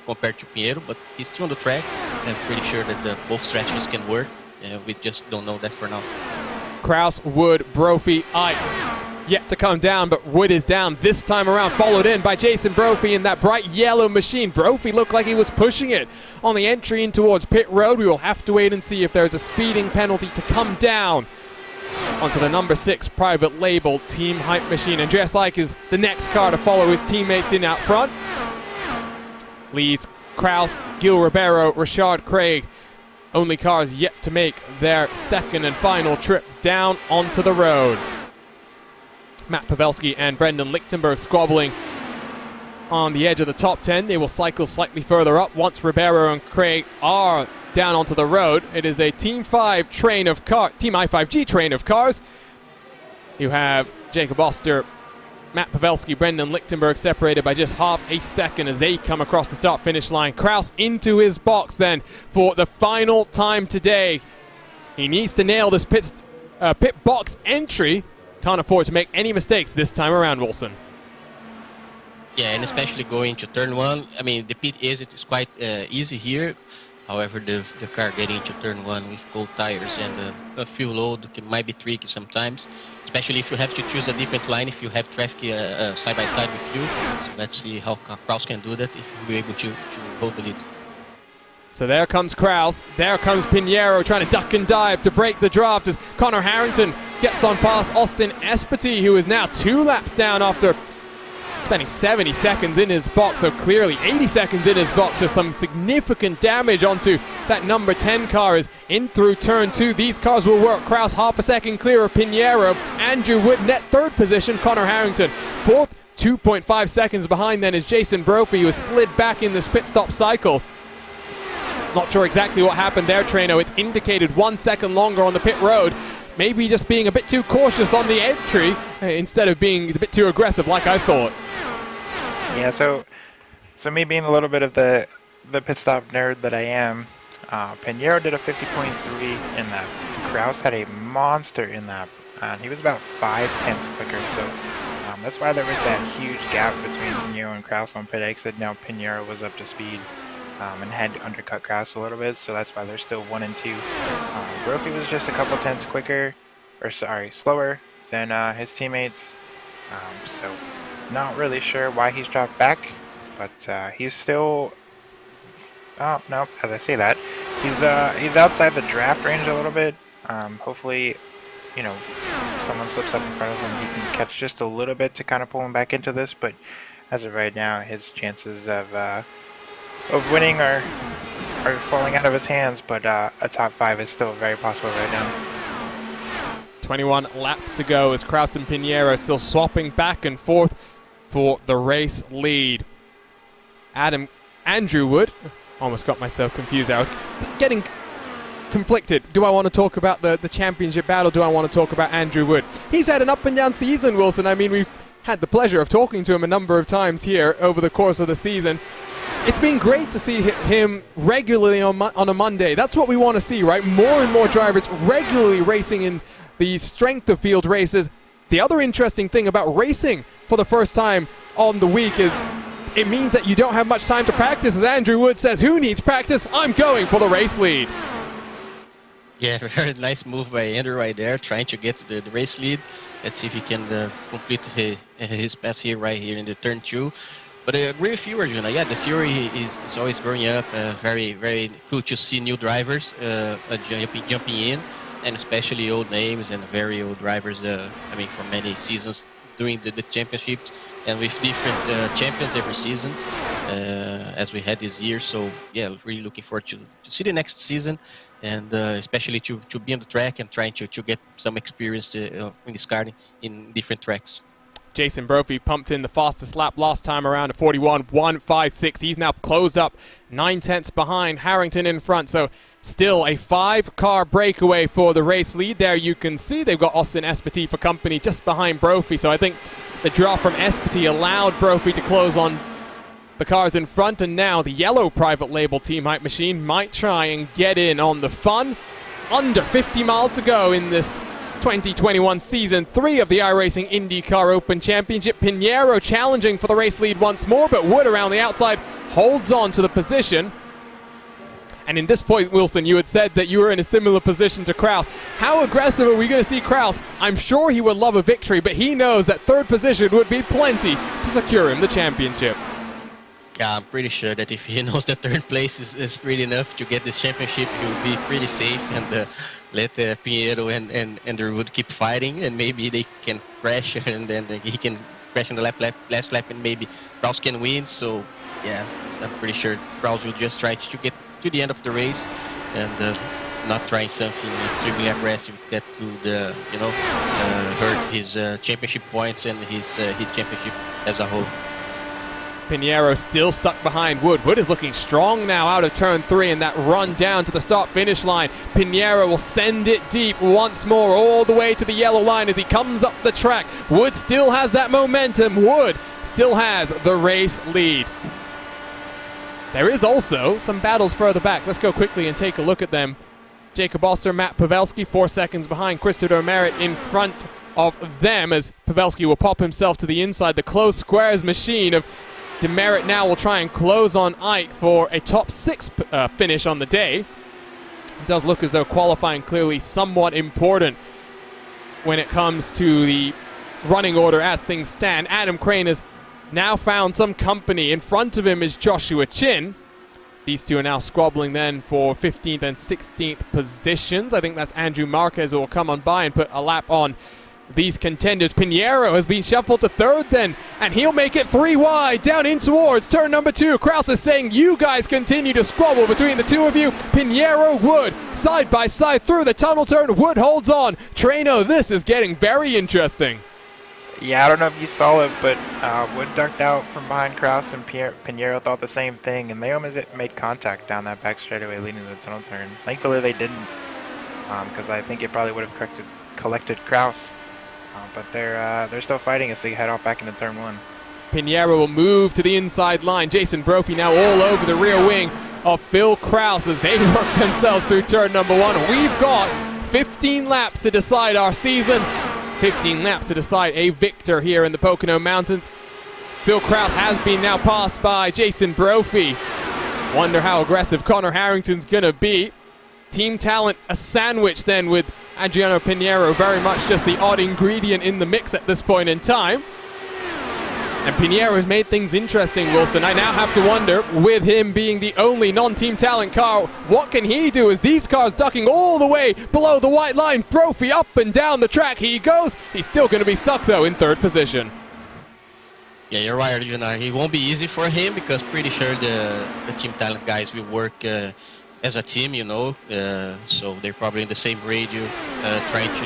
compared to Pinheiro, but he's still on the track. I'm pretty sure that both strategies can work. We just don't know that for now. Kraus, Wood, Brophy, Ike. Yet to come down, but Wood is down this time around, followed in by Jason Brophy in that bright yellow machine. Brophy looked like he was pushing it on the entry in towards pit road. We will have to wait and see if there's a speeding penalty to come down onto the number 6 private label team hype machine. Andreas Ike is the next car to follow his teammates in out front. Leaves Kraus, Gil Ribeiro, Richard Craig. Only cars yet to make their second and final trip down onto the road. Matt Pavelski and Brendan Lichtenberg squabbling on the edge of the top 10. They will cycle slightly further up once Ribeiro and Craig are down onto the road. It is a Team 5 train of car, Team I5G train of cars. You have Jacob Oster, Matt Pavelski, Brendan Lichtenberg separated by just half a second as they come across the start-finish line. Kraus into his box then for the final time today. He needs to nail this pit box entry. Can't afford to make any mistakes this time around, Wilson. Yeah, and especially going to turn 1. I mean, the pit exit is quite easy here. However, the car getting into turn 1 with cold tires and a fuel load might be tricky sometimes, especially if you have to choose a different line, if you have traffic side by side with you. So let's see how Kraus can do that, if he'll be able to hold the lead. So there comes Kraus, there comes Pinheiro trying to duck and dive to break the draft as Connor Harrington gets on past Austin Espety, who is now 2 laps down after spending 70 seconds in his box, so clearly 80 seconds in his box. So some significant damage onto that number 10 car is in through turn 2. These cars will work. Kraus half a second clear of Pinheiro. Andrew Wood net 3rd position. Connor Harrington 4th, 2.5 seconds behind then is Jason Brophy, who has slid back in this pit stop cycle. Not sure exactly what happened there, Trano. It's indicated 1 second longer on the pit road. Maybe just being a bit too cautious on the entry instead of being a bit too aggressive like I thought. Yeah, so me being a little bit of the pit stop nerd that I am, Pinheiro did a 50.3 in that. Kraus had a monster in that, and he was about 5/10 quicker. So that's why there was that huge gap between Pinheiro and Kraus on pit exit. Now Pinheiro was up to speed and had to undercut Kraus a little bit, so that's why they're still 1 and 2. Brophy was just a couple tenths slower than his teammates. So not really sure why he's dropped back, but he's still. Oh no! As I say that, he's outside the draft range a little bit. Hopefully, you know, someone slips up in front of him, he can catch just a little bit to kind of pull him back into this. But as of right now, his chances of winning are falling out of his hands. But a top 5 is still very possible right now. 21 laps to go as Kraus and Pinheiro still swapping back and forth for the race lead. Andrew Wood, almost got myself confused there. I was getting conflicted. Do I want to talk about the championship battle? Do I want to talk about Andrew Wood? He's had an up and down season, Wilson. I mean, we've had the pleasure of talking to him a number of times here over the course of the season. It's been great to see him regularly on a Monday. That's what we want to see, right? More and more drivers regularly racing in the strength of field races. The other interesting thing about racing for the first time on the week is it means that you don't have much time to practice. As Andrew Wood says, who needs practice? I'm going for the race lead. Yeah, very nice move by Andrew right there, trying to get the race lead. Let's see if he can complete his pass here, right here in the turn 2. But I agree with you, Arjuna. Yeah, the series is always growing up. Very, very cool to see new drivers jumping in, and especially old names and very old drivers, I mean, for many seasons doing the championships, and with different champions every season, as we had this year. So, yeah, really looking forward to see the next season, and especially to be on the track and trying to get some experience in this car in different tracks. Jason Brophy pumped in the fastest lap last time around at 41.156. He's now closed up 9/10 behind, Harrington in front. So still a 5-car breakaway for the race lead. There you can see they've got Austin Espety for company just behind Brophy. So I think the draw from Espety allowed Brophy to close on the cars in front. And now the yellow private label Team Hype machine might try and get in on the fun. Under 50 miles to go in this 2021 Season 3 of the iRacing IndyCar Open Championship. Pinheiro challenging for the race lead once more, but Wood around the outside holds on to the position. And in this point, Wilson, you had said that you were in a similar position to Kraus. How aggressive are we going to see Kraus? I'm sure he would love a victory, but he knows that third position would be plenty to secure him the championship. Yeah, I'm pretty sure that if he knows that third place is pretty enough to get this championship, he'll be pretty safe and let Pinheiro and Andrew Wood keep fighting, and maybe they can crash and then he can crash in the last lap and maybe Kraus can win. So, yeah, I'm pretty sure Kraus will just try to get to the end of the race and not trying something extremely aggressive that could, hurt his championship points and his championship as a whole. Pinheiro still stuck behind Wood. Wood is looking strong now out of turn 3 and that run down to the start-finish line. Pinheiro will send it deep once more all the way to the yellow line as he comes up the track. Wood still has that momentum. Wood still has the race lead. There is also some battles further back. Let's go quickly and take a look at them. Jacob Osser, Matt Pavelski, 4 seconds behind. Christopher Merritt in front of them as Pavelski will pop himself to the inside. The close squares machine of Demerit now will try and close on Ike for a top 6 finish on the day. It does look as though qualifying clearly somewhat important when it comes to the running order as things stand. Adam Crane has now found some company. In front of him is Joshua Chin. These two are now squabbling then for 15th and 16th positions. I think that's Andrew Marquez who will come on by and put a lap on these contenders. Pinheiro has been shuffled to 3rd then, and he'll make it 3 wide down in towards turn number 2. Kraus is saying you guys continue to squabble between the two of you. Pinheiro, Wood, side by side through the tunnel turn. Wood holds on. Treno, this is getting very interesting. Yeah, I don't know if you saw it, but Wood ducked out from behind Kraus, and Pinheiro thought the same thing, and they almost made contact down that back straightaway leading to the tunnel turn. Thankfully they didn't, because I think it probably would have collected Kraus. But they're still fighting as they head off back into turn 1. Pinheiro will move to the inside line. Jason Brophy now all over the rear wing of Phil Kraus as they work themselves through turn number 1. We've got 15 laps to decide our season. 15 laps to decide a victor here in the Pocono Mountains. Phil Kraus has been now passed by Jason Brophy. Wonder how aggressive Connor Harrington's going to be. Team talent, a sandwich then with Adriano Pinheiro, very much just the odd ingredient in the mix at this point in time. And Pinheiro has made things interesting, Wilson. I now have to wonder, with him being the only non-team talent car, what can he do as these cars ducking all the way below the white line? Brophy up and down the track he goes. He's still going to be stuck, though, in 3rd position. Yeah, you're right, Arjuna. It won't be easy for him because pretty sure the team talent guys will work as a team, so they're probably in the same radio, trying to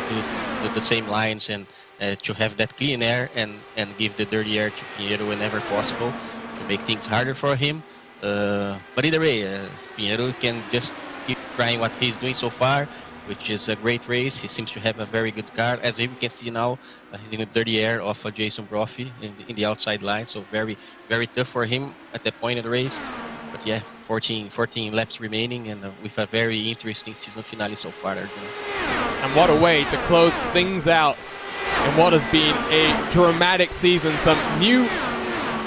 do the same lines and to have that clean air and give the dirty air to Pinheiro whenever possible to make things harder for him. But either way, Pinheiro can just keep trying what he's doing so far, which is a great race. He seems to have a very good car. As we can see now, he's in the dirty air of Jason Brophy in the outside line, so very, very tough for him at that point in the race. But yeah, 14 laps remaining, and with a very interesting season finale so far, Arjuna. And what a way to close things out in what has been a dramatic season. Some new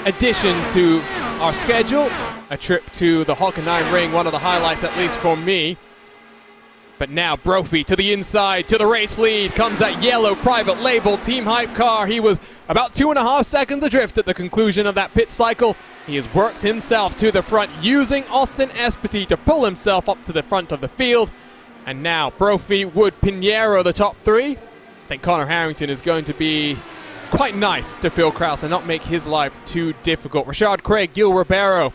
additions to our schedule. A trip to the Hockenheim Ring, one of the highlights, at least for me. But now Brophy to the inside, to the race lead, comes that yellow private label Team Hype car. He was about 2.5 seconds adrift at the conclusion of that pit cycle. He has worked himself to the front, using Austin Espety to pull himself up to the front of the field. And now Brophy, Wood, Pinheiro, the top three. I think Connor Harrington is going to be quite nice to Phil Krause and not make his life too difficult. Rashad Craig, Gil Ribeiro.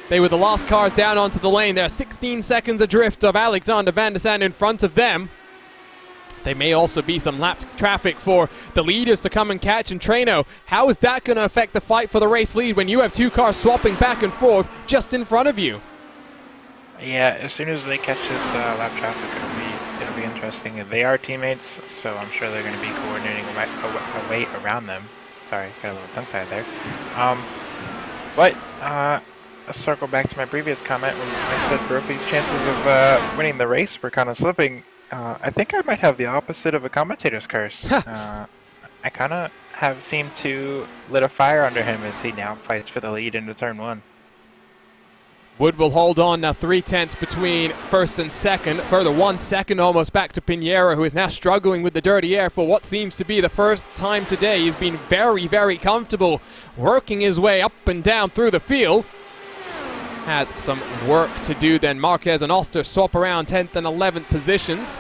They were the last cars down onto the lane. They're 16 seconds adrift of Alexander Van der Sande in front of them. There may also be some lap traffic for the leaders to come and catch. And Treno, how is that going to affect the fight for the race lead when you have two cars swapping back and forth just in front of you? Yeah, as soon as they catch this lap traffic, it'll be interesting. They are teammates, so I'm sure they're going to be coordinating a way around them. Sorry, got a little tongue-tied there. But let's circle back to my previous comment when I said Brophy's chances of winning the race were kind of slipping. I think I might have the opposite of a commentator's curse. I kind of have seemed to lit a fire under him as he now fights for the lead into turn one. Wood will hold on now, 0.3 between first and second. Further 1 second almost back to Pinheiro, who is now struggling with the dirty air for what seems to be the first time today. He's been very, very comfortable working his way up and down through the field. Has some work to do then. Marquez and Oster swap around 10th and 11th positions.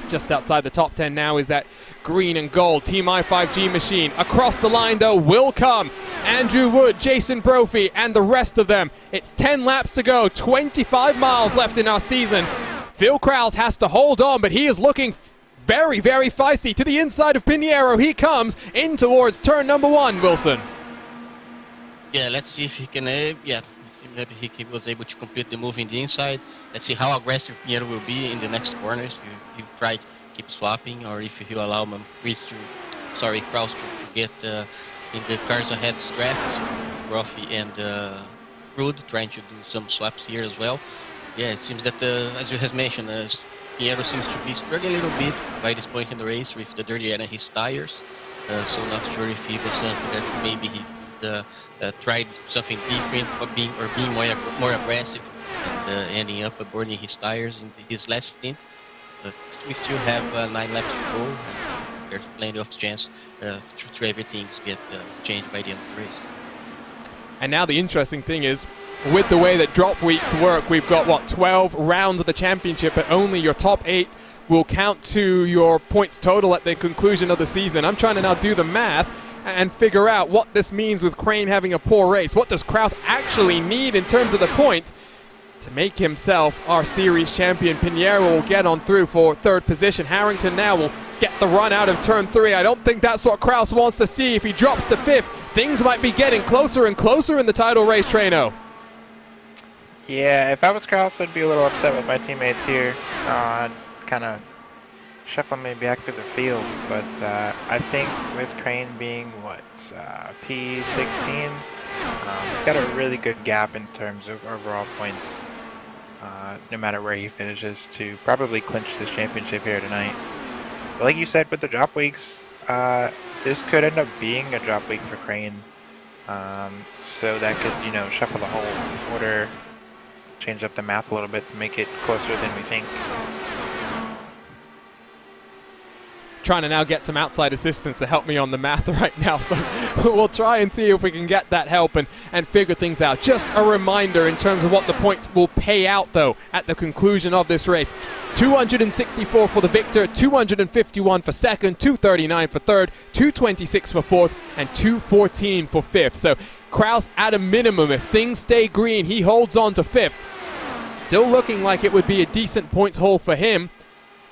Just outside the top 10 now is that green and gold Team i5G machine. Across the line, though, will come Andrew Wood, Jason Brophy, and the rest of them. It's 10 laps to go, 25 miles left in our season. Phil Krause has to hold on, but he is looking very, very feisty. To the inside of Pinheiro, he comes in towards turn number one, Wilson. Yeah, let's see if he can, maybe he was able to complete the move in the inside. Let's see how aggressive Pinheiro will be in the next corners. If you try to keep swapping, or if you allow Krause to get in the cars ahead draft. Brophy and Rude trying to do some swaps here as well. Yeah, it seems that, as you have mentioned, Pinheiro seems to be struggling a little bit by this point in the race with the dirty air in his tires. So not sure if he was something that maybe he tried something different, or being more aggressive, and ending up burning his tires in his last stint. But we still have 9 laps to go. And there's plenty of chance to everything to get changed by the end of the race. And now the interesting thing is, with the way that drop weeks work, we've got, 12 rounds of the championship, but only your top 8 will count to your points total at the conclusion of the season. I'm trying to now do the math and figure out what this means with Crane having a poor race. What does Krause actually need in terms of the points to make himself our series champion? Pinheiro will get on through for third position. Harrington now will get the run out of turn 3. I don't think that's what Krause wants to see. If he drops to 5th, things might be getting closer and closer in the title race, Treno. Yeah, if I was Krause, I'd be a little upset with my teammates here. I'd kind of shuffle me back to the field, but I think with Crane being P16, he's got a really good gap in terms of overall points, no matter where he finishes, to probably clinch this championship here tonight. But like you said, with the drop weeks, this could end up being a drop week for Crane, so that could, shuffle the whole order, change up the math a little bit to make it closer than we think. Trying to now get some outside assistance to help me on the math right now, so we'll try and see if we can get that help and figure things out. Just a reminder in terms of what the points will pay out, though, at the conclusion of this race. 264 for the victor, 251 for second, 239 for third, 226 for fourth, and 214 for fifth. So Krause, at a minimum, if things stay green, he holds on to fifth. Still looking like it would be a decent points haul for him.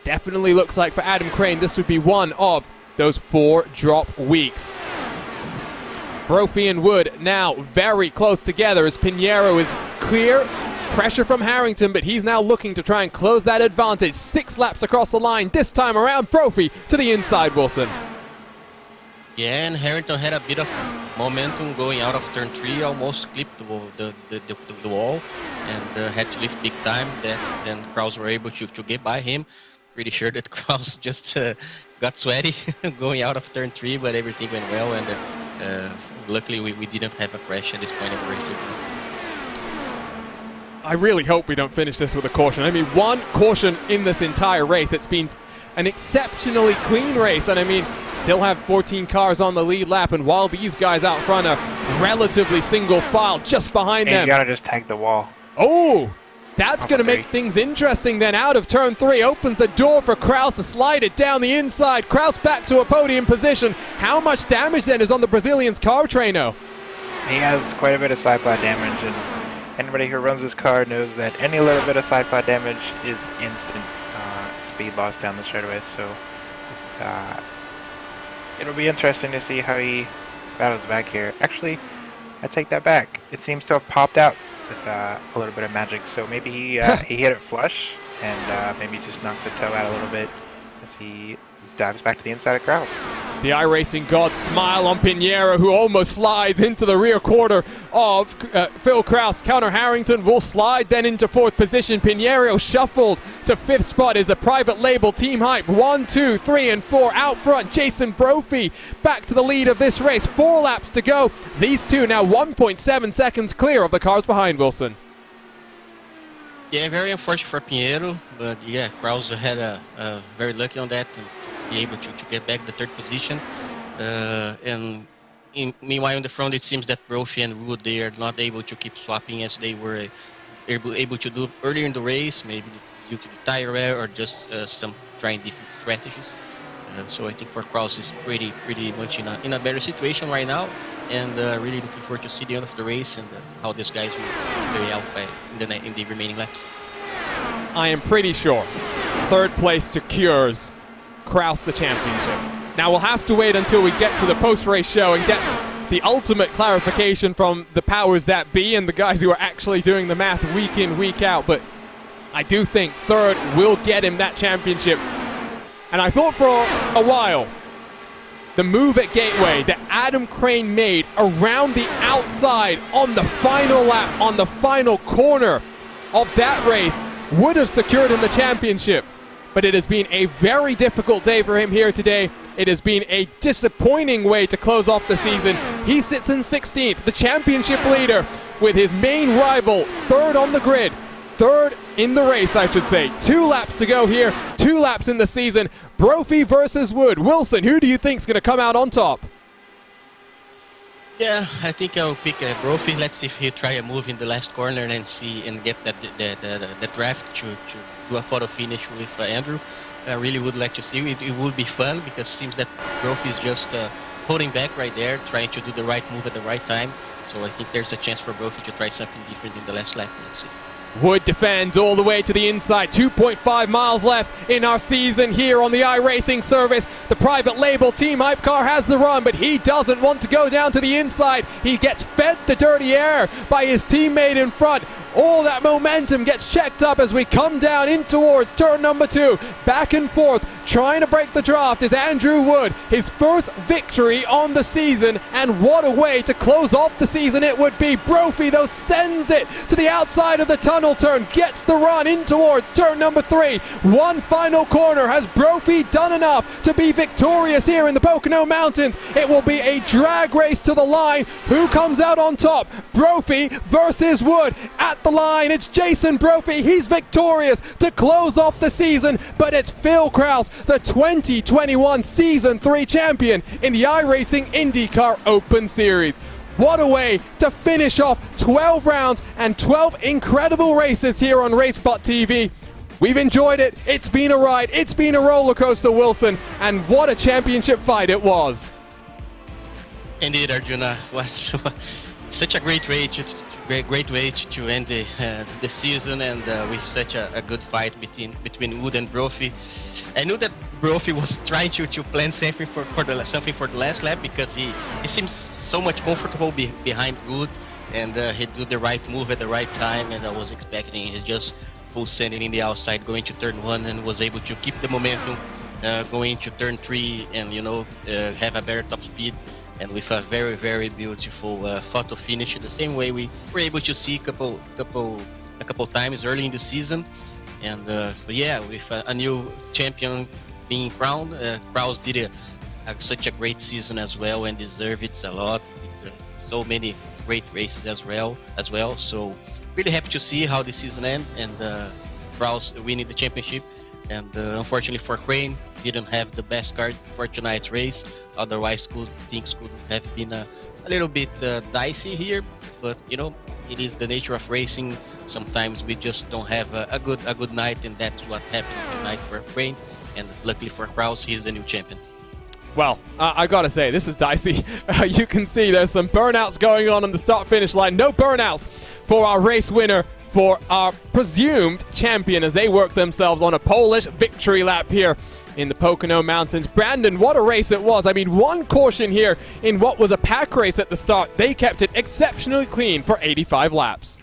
Definitely looks like for Adam Crane, this would be one of those 4 drop weeks. Brophy and Wood now very close together as Pinheiro is clear. Pressure from Harrington, but he's now looking to try and close that advantage. 6 laps across the line. This time around, Brophy to the inside, Wilson. Yeah, and Harrington had a bit of momentum going out of turn 3, almost clipped the wall, and had to lift big time. Then Kraus were able to get by him. Pretty sure that Kraus just got sweaty going out of turn 3, but everything went well, and luckily we didn't have a crash at this point of the race. I really hope we don't finish this with a caution. I mean, 1 caution in this entire race. It's been an exceptionally clean race, and I mean, still have 14 cars on the lead lap, and while these guys out front are relatively single file just behind them. You gotta just tag the wall. Oh, that's going to make things interesting then. Out of turn 3, opens the door for Kraus to slide it down the inside. Kraus back to a podium position. How much damage then is on the Brazilian's car, Treno? He has quite a bit of side pod damage, and anybody who runs this car knows that any little bit of side pod damage is instant speed loss down the straightaway. So it'll be interesting to see how he battles back here. Actually, I take that back. It seems to have popped out with a little bit of magic. So maybe he hit it flush and maybe just knocked the toe out a little bit as he dives back to the inside of Kraus. The iRacing gods smile on Pinheiro, who almost slides into the rear quarter of Phil Kraus. Counter Harrington will slide then into 4th position. Pinheiro shuffled to 5th spot is a private label Team Hype. 1, 2, 3, and 4 out front. Jason Brophy back to the lead of this race. 4 laps to go. These two now 1.7 seconds clear of the cars behind, Wilson. Yeah, very unfortunate for Pinheiro, but yeah, Kraus had a very lucky on that. Be able to get back the 3rd position, and meanwhile in the front it seems that Brophy and Wood, they are not able to keep swapping as they were able to do earlier in the race, maybe due to the tire wear or just some trying different strategies. So I think for Kraus is pretty much in a better situation right now, and really looking forward to see the end of the race and how these guys will play out in the remaining laps. I am pretty sure 3rd place secures Kraus the championship. Now we'll have to wait until we get to the post-race show and get the ultimate clarification from the powers that be and the guys who are actually doing the math week in, week out, but I do think 3rd will get him that championship. And I thought for a while, the move at Gateway that Adam Crane made around the outside on the final lap, on the final corner of that race, would have secured him the championship. But it has been a very difficult day for him here today. It has been a disappointing way to close off the season. He sits in 16th, the championship leader, with his main rival 3rd on the grid. 3rd in the race, I should say. 2 laps to go here, 2 laps in the season. Brophy versus Wood. Wilson, who do you think is going to come out on top? Yeah, I think I'll pick Brophy. Let's see if he try a move in the last corner and see and get the draft to do a photo finish with Andrew. I really would like to see it. It would be fun because it seems that Brophy is just holding back right there, trying to do the right move at the right time. So I think there's a chance for Brophy to try something different in the last lap. Let's see. Wood defends all the way to the inside. 2.5 miles left in our season here on the iRacing service. The private label Team Hype car has the run, but he doesn't want to go down to the inside. He gets fed the dirty air by his teammate in front. All that momentum gets checked up as we come down in towards turn number 2. Back and forth, trying to break the draft is Andrew Wood. His first victory on the season, and what a way to close off the season it would be. Brophy, though, sends it to the outside of the tunnel turn, gets the run in towards turn number 3. One final corner. Has Brophy done enough to be victorious here in the Pocono Mountains? It will be a drag race to the line. Who comes out on top? Brophy versus Wood. At the line, it's Jason Brophy. He's victorious to close off the season, but it's Phil Kraus, the 2021 Season 3 champion in the iRacing IndyCar Open Series. What a way to finish off 12 rounds and 12 incredible races here on RaceSpotTV. We've enjoyed it. It's been a ride. It's been a roller coaster, Wilson, and what a championship fight it was. Indeed, Arjuna. Such a great way to end the season, and with such a good fight between Wood and Brophy. I knew that Brophy was trying to plan something for the last lap because he seems so much comfortable behind Wood, and he did the right move at the right time, and I was expecting he's just full sending in the outside going to turn 1 and was able to keep the momentum going to turn 3 and have a better top speed, and with a very, very beautiful photo finish the same way we were able to see a couple times early in the season. And but yeah, with a new champion being crowned, Kraus did such a great season as well and deserved it a lot. So many great races as well. So really happy to see how the season ends and Kraus winning the championship. And unfortunately for Crane, didn't have the best car for tonight's race. Otherwise, things could have been a little bit dicey here. But it is the nature of racing. Sometimes we just don't have a good night, and that's what happened tonight for Crane. And luckily for Kraus, he's the new champion. Well, I gotta say, this is dicey. You can see there's some burnouts going on the start-finish line. No burnouts for our race winner, for our presumed champion, as they work themselves on a Polish victory lap here in the Pocono Mountains. Brandon, what a race it was. I mean, one caution here in what was a pack race at the start. They kept it exceptionally clean for 85 laps.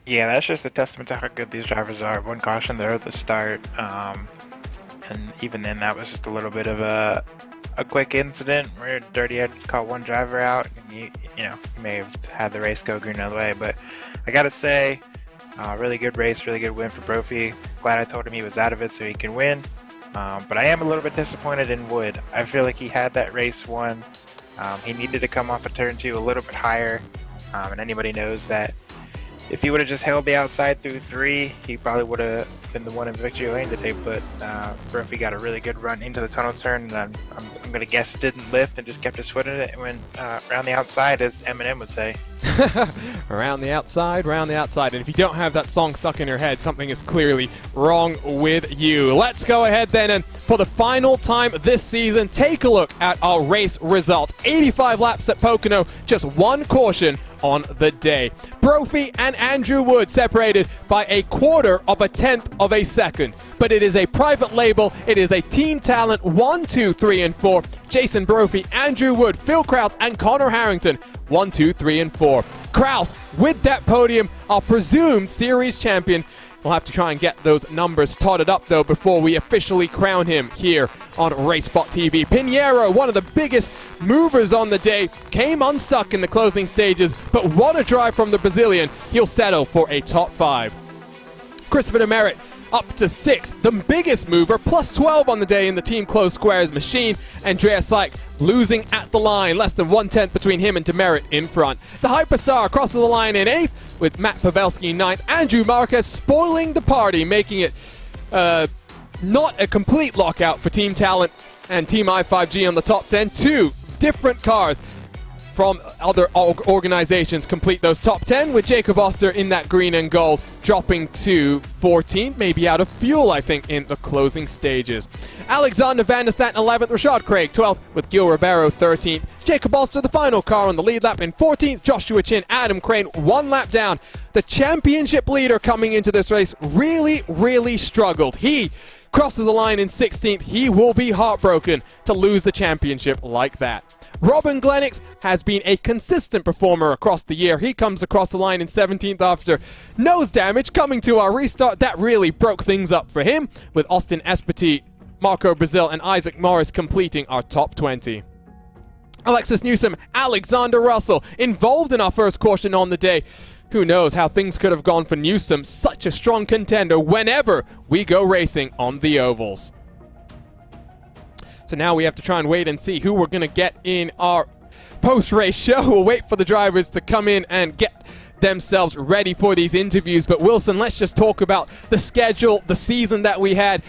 Yeah, that's just a testament to how good these drivers are. One caution there at the start. And even then, that was just a little bit of a quick incident where Dirty had caught one driver out. And he may have had the race go green the other way. But I got to say, really good race, really good win for Brophy. Glad I told him he was out of it so he can win. But I am a little bit disappointed in Wood. I feel like he had that race won. He needed to come off of turn 2 a little bit higher. And anybody knows that if he would have just held the outside through 3, he probably would have been the one in victory lane today. But Brophy got a really good run into the tunnel turn, and I'm going to guess didn't lift and just kept his foot in it and went around the outside, as Eminem would say. Around the outside, round the outside. And if you don't have that song stuck in your head, something is clearly wrong with you. Let's go ahead then, and for the final time this season, take a look at our race results. 85 laps at Pocono, just one caution on the day. Brophy and Andrew Wood separated by 1/4 of a tenth of a second. But it is a private label. It is a team talent 1, 2, 3, and 4. Jason Brophy, Andrew Wood, Phil Kraus, and Connor Harrington 1, 2, 3, and 4. Kraus with that podium, our presumed series champion. We'll have to try and get those numbers totted up, though, before we officially crown him here on RaceSpotTV. Pinheiro, one of the biggest movers on the day, came unstuck in the closing stages, but what a drive from the Brazilian. He'll settle for a top 5. Christopher Demerit up to 6th, the biggest mover, plus 12 on the day in the team close squares machine. Andreas Seich losing at the line, less than 1/10 between him and Demerit in front. The Hyperstar crosses the line in 8th, with Matt Pavelski 9th. Andrew Marquez spoiling the party, making it not a complete lockout for Team Talent and Team i5G on the top 10. 2 different cars from other organizations complete those top 10, with Jacob Oster in that green and gold, dropping to 14th, maybe out of fuel, I think, in the closing stages. Alexander Van der Staten 11th, Rashad Craig 12th, with Gil Ribeiro 13th. Jacob Oster, the final car on the lead lap, in 14th. Joshua Chin, Adam Crane, 1 lap down. The championship leader coming into this race really struggled. He crosses the line in 16th. He will be heartbroken to lose the championship like that. Robin Glenix has been a consistent performer across the year. He comes across the line in 17th after nose damage. Coming to our restart, that really broke things up for him, with Austin Espetit, Marco Brazil, and Isaac Morris completing our top 20. Alexis Newsom, Alexander Russell, involved in our first caution on the day. Who knows how things could have gone for Newsom, such a strong contender whenever we go racing on the ovals. So now we have to try and wait and see who we're going to get in our post-race show. We'll wait for the drivers to come in and get themselves ready for these interviews. But Wilson, let's just talk about the schedule, the season that we had.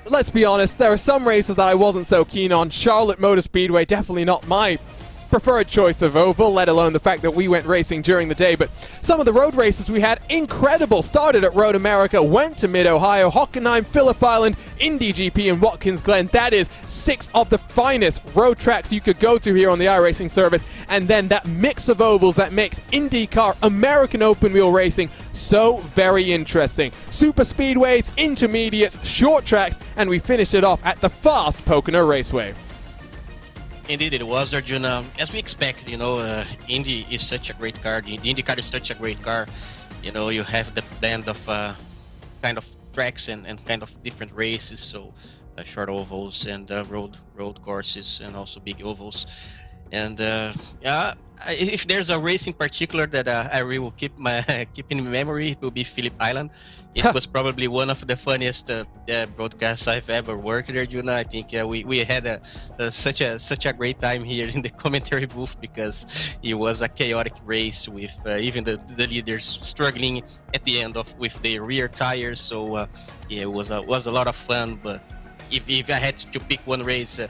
Let's be honest, there are some races that I wasn't so keen on. Charlotte Motor Speedway, definitely not my preferred choice of oval, let alone the fact that we went racing during the day. But some of the road races we had, incredible. Started at Road America, went to Mid-Ohio, Hockenheim, Phillip Island, Indy GP, and Watkins Glen. That is 6 of the finest road tracks you could go to here on the iRacing service. And then that mix of ovals that makes IndyCar, American open wheel racing so very interesting. Super speedways, intermediates, short tracks, and we finished it off at the fast Pocono Raceway. Indeed, it was, Arjuna. As we expect, Indy is such a great car. The IndyCar is such a great car. You have the blend of kind of tracks and kind of different races. So short ovals and road courses and also big ovals. And if there's a race in particular that I will keep in memory, it will be Phillip Island. It was probably one of the funniest broadcasts I've ever worked there, Juna. I think we had such a great time here in the commentary booth because it was a chaotic race with even the leaders struggling at the end with their rear tires. So yeah, it was a lot of fun. But if I had to pick one race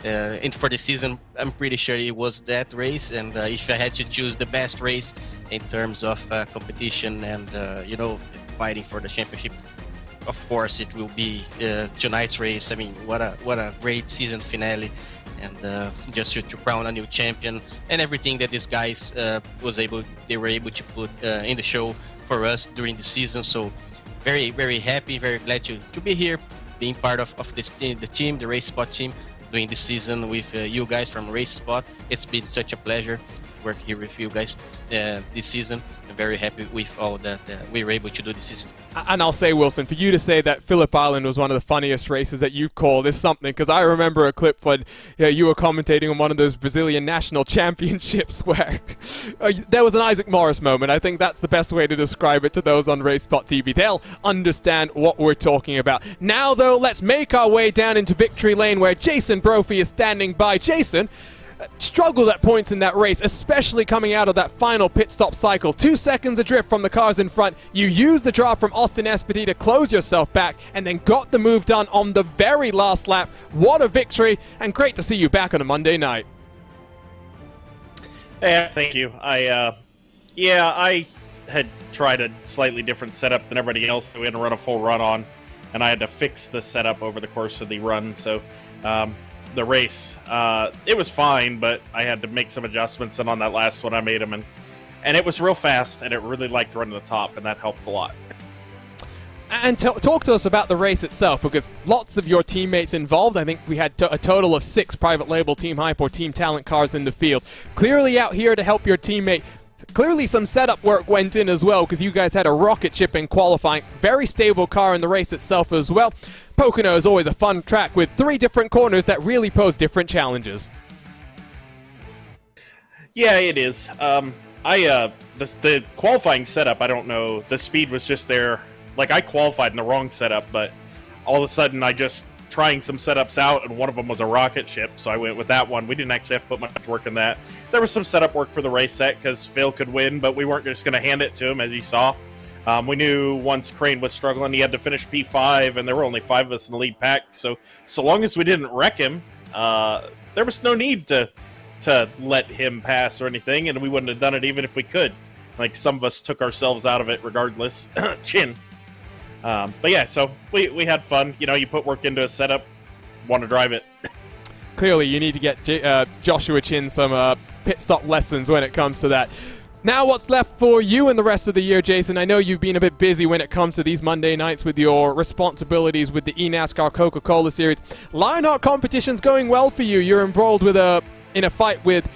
for the season, I'm pretty sure it was that race. And if I had to choose the best race in terms of competition and fighting for the championship, of course it will be tonight's race. I mean, what a great season finale, and just to crown a new champion and everything that these guys they were able to put in the show for us during the season. So very, very happy, very glad to be here, being part of this team, the RaceSpot team, doing this season with you guys from RaceSpot. It's been such a pleasure to work here with you guys this season. I'm very happy with all that we were able to do this season. And I'll say, Wilson, for you to say that Phillip Island was one of the funniest races that you called is something, because I remember a clip when you were commentating on one of those Brazilian national championships where there was an Isaac Morris moment. I think that's the best way to describe it to those on RaceSpot TV. They'll understand what we're talking about. Now, though, let's make our way down into victory lane where Jason Brophy is standing by. Jason struggled at points in that race, especially coming out of that final pit stop cycle. 2 seconds adrift from the cars in front. You used the draw from Austin Espedy to close yourself back and then got the move done on the very last lap. What a victory, and great to see you back on a Monday night. Yeah, thank you. I had tried a slightly different setup than everybody else that we had to run a full run on, and I had to fix the setup over the course of the run. So the race, it was fine, but I had to make some adjustments, and on that last one I made them, and it was real fast, and it really liked running the top, and that helped a lot. And talk to us about the race itself, because lots of your teammates involved. I think we had a total of 6 private label Team Hype or Team Talent cars in the field. Clearly out here to help your teammate. Clearly some setup work went in as well, because you guys had a rocket ship in qualifying. Very stable car in the race itself as well. Pocono is always a fun track with 3 different corners that really pose different challenges. Yeah, it is. The qualifying setup, I don't know. The speed was just there. Like, I qualified in the wrong setup, but all of a sudden I just trying some setups out, and one of them was a rocket ship, so I went with that one. We didn't actually have to put much work in that. There was some setup work for the race set because Phil could win, but we weren't just going to hand it to him, as you saw. We knew once Crane was struggling, he had to finish P5, and there were only 5 of us in the lead pack. So long as we didn't wreck him, there was no need to let him pass or anything, and we wouldn't have done it even if we could. Like, some of us took ourselves out of it regardless. Chin. But yeah, so we had fun. You put work into a setup, want to drive it. Clearly, you need to get Joshua Chin some pit stop lessons when it comes to that. Now, what's left for you in the rest of the year, Jason? I know you've been a bit busy when it comes to these Monday nights with your responsibilities with the eNASCAR Coca-Cola Series. Lionheart competition's going well for you. You're embroiled in a fight with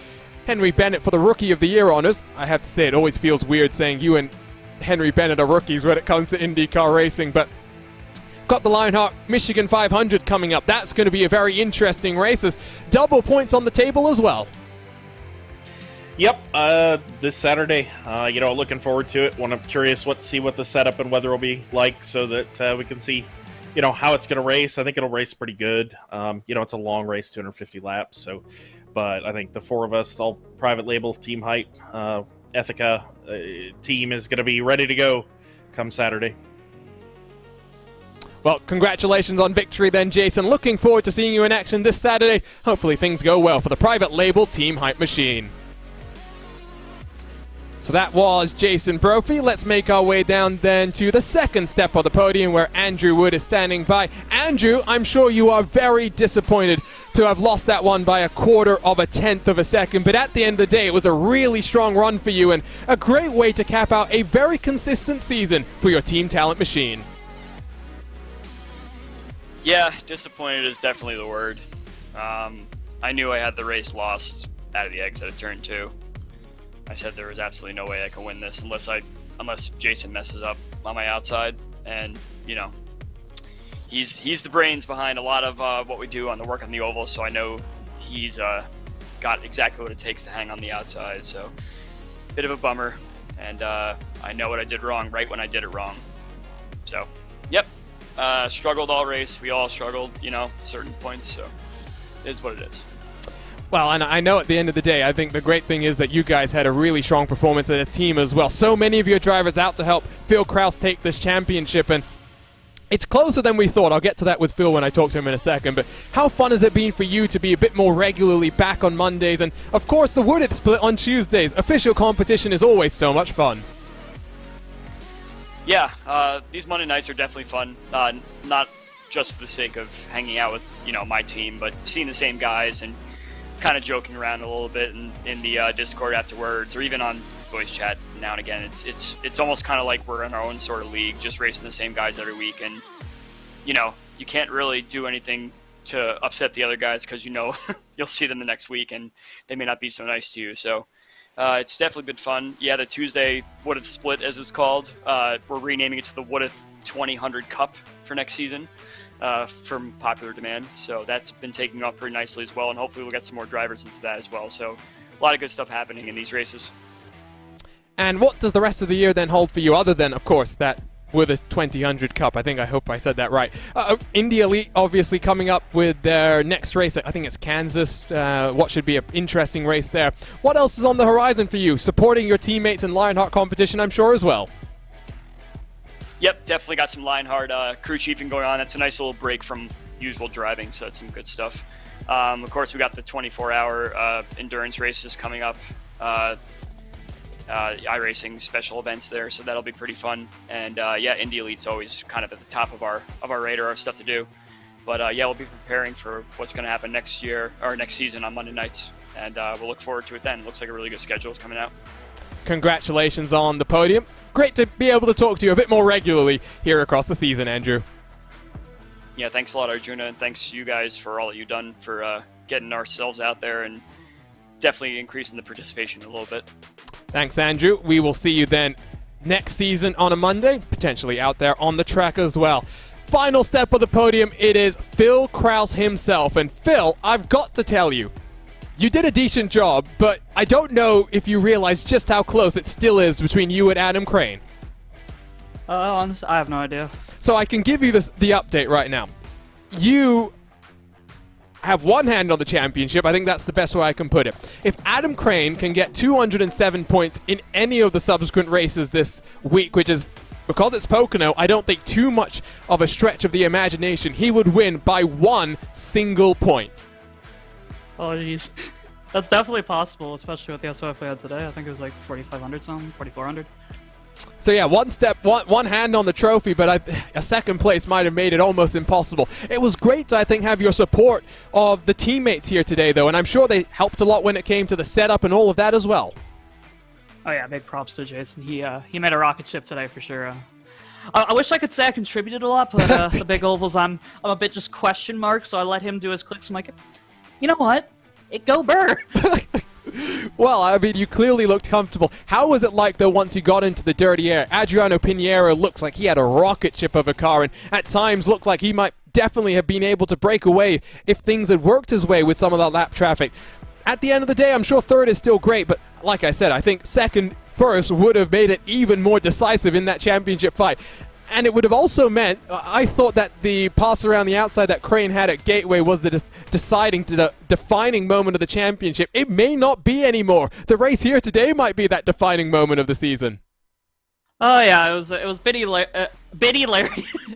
Henry Bennett for the Rookie of the Year honors. I have to say, it always feels weird saying you and Henry Bennett are rookies when it comes to IndyCar racing, but got the Lionheart Michigan 500 coming up. That's going to be a very interesting race. There's double points on the table as well. Yep, this Saturday. Looking forward to it. I'm curious to see what the setup and weather will be like, so that we can see, how it's going to race. I think it'll race pretty good. It's a long race, 250 laps. So, but I think the 4 of us, all private label, Team Hype, Ethica team is going to be ready to go come Saturday. Well, congratulations on victory then, Jason. Looking forward to seeing you in action this Saturday. Hopefully things go well for the private label Team Hype machine. So that was Jason Brophy. Let's make our way down then to the second step of the podium where Andrew Wood is standing by. Andrew, I'm sure you are very disappointed to have lost that one by 1/4 of a second, but at the end of the day, it was a really strong run for you and a great way to cap out a very consistent season for your Team Talent machine. Yeah, disappointed is definitely the word. I knew I had the race lost out of the exit at turn 2. I said there was absolutely no way I could win this unless Jason messes up on my outside. And, you know, he's the brains behind a lot of what we do on the work on the oval, so I know he's got exactly what it takes to hang on the outside. So, bit of a bummer. And I know what I did wrong right when I did it wrong. So, yep. Struggled all race. We all struggled, you know, certain points. So, it is what it is. Well, and I know at the end of the day, I think the great thing is that you guys had a really strong performance as a team as well. So many of your drivers out to help Phil Kraus take this championship, and it's closer than we thought. I'll get to that with Phil when I talk to him in a second, but how fun has it been for you to be a bit more regularly back on Mondays? And, of course, the Wooded split on Tuesdays. Official competition is always so much fun. Yeah, these Monday nights are definitely fun. Not just for the sake of hanging out with, you know, my team, but seeing the same guys and kind of joking around a little bit in the Discord afterwards, or even on voice chat now and again. It's almost kind of like we're in our own sort of league, just racing the same guys every week. And, you know, you can't really do anything to upset the other guys because, you know, you'll see them the next week and they may not be so nice to you. So it's definitely been fun. Yeah, the Tuesday Wooded Split, as it's called, we're renaming it to the Wooded 2000 Cup for next season from popular demand. So that's been taking off pretty nicely as well, and hopefully we'll get some more drivers into that as well. So a lot of good stuff happening in these races. And what does the rest of the year then hold for you, other than, of course, that Wooded 2000 Cup? I hope I said that right. Indy Elite obviously coming up with their next race. I think it's Kansas. What should be an interesting race there. What else is on the horizon for you? Supporting your teammates in Lionheart competition, I'm sure, as well. Yep, definitely got some Lionheart crew chiefing going on. That's a nice little break from usual driving, so that's some good stuff. Of course, we got the 24-hour endurance races coming up. iRacing special events there, so that'll be pretty fun. And yeah, Indy Elite's always kind of at the top of our radar of stuff to do. But yeah, we'll be preparing for what's going to happen next year or next season on Monday nights, and we'll look forward to it then. Looks like a really good schedule is coming out. Congratulations on the podium. Great to be able to talk to you a bit more regularly here across the season, Andrew. Yeah, thanks a lot, Arjuna, and thanks to you guys for all that you've done for getting ourselves out there and definitely increasing the participation a little bit. Thanks, Andrew. We will see you then next season on a Monday, potentially out there on the track as well. Final step of the podium, it is Phil Kraus himself. And Phil, I've got to tell you, you did a decent job, but I don't know if you realize just how close it still is between you and Adam Crane. Honestly, I have no idea. So I can give you the update right now. You have one hand on the championship. I think that's the best way I can put it. If Adam Crane can get 207 points in any of the subsequent races this week, which is, because it's Pocono, I don't think too much of a stretch of the imagination, he would win by one single point. Oh, jeez. That's definitely possible, especially with the SOF we had today. I think it was like 4,500 something, 4,400. So yeah, one hand on the trophy, but a second place might have made it almost impossible. It was great to, I think, have your support of the teammates here today, though, and I'm sure they helped a lot when it came to the setup and all of that as well. Oh yeah, big props to Jason. He made a rocket ship today for sure. I wish I could say I contributed a lot, but the big ovals, I'm a bit just question mark, so I let him do his clicks. I'm like, you know what? It go Burr. Well, I mean, you clearly looked comfortable. How was it like, though, once you got into the dirty air? Adriano Pinheiro looks like he had a rocket ship of a car, and at times looked like he might definitely have been able to break away if things had worked his way with some of that lap traffic. At the end of the day, I'm sure third is still great, but like I said, I think second, first would have made it even more decisive in that championship fight. And it would have also meant, I thought that the pass around the outside that Crane had at Gateway was the defining moment of the championship. It may not be anymore. The race here today might be that defining moment of the season. Oh yeah, it was bitty Larry.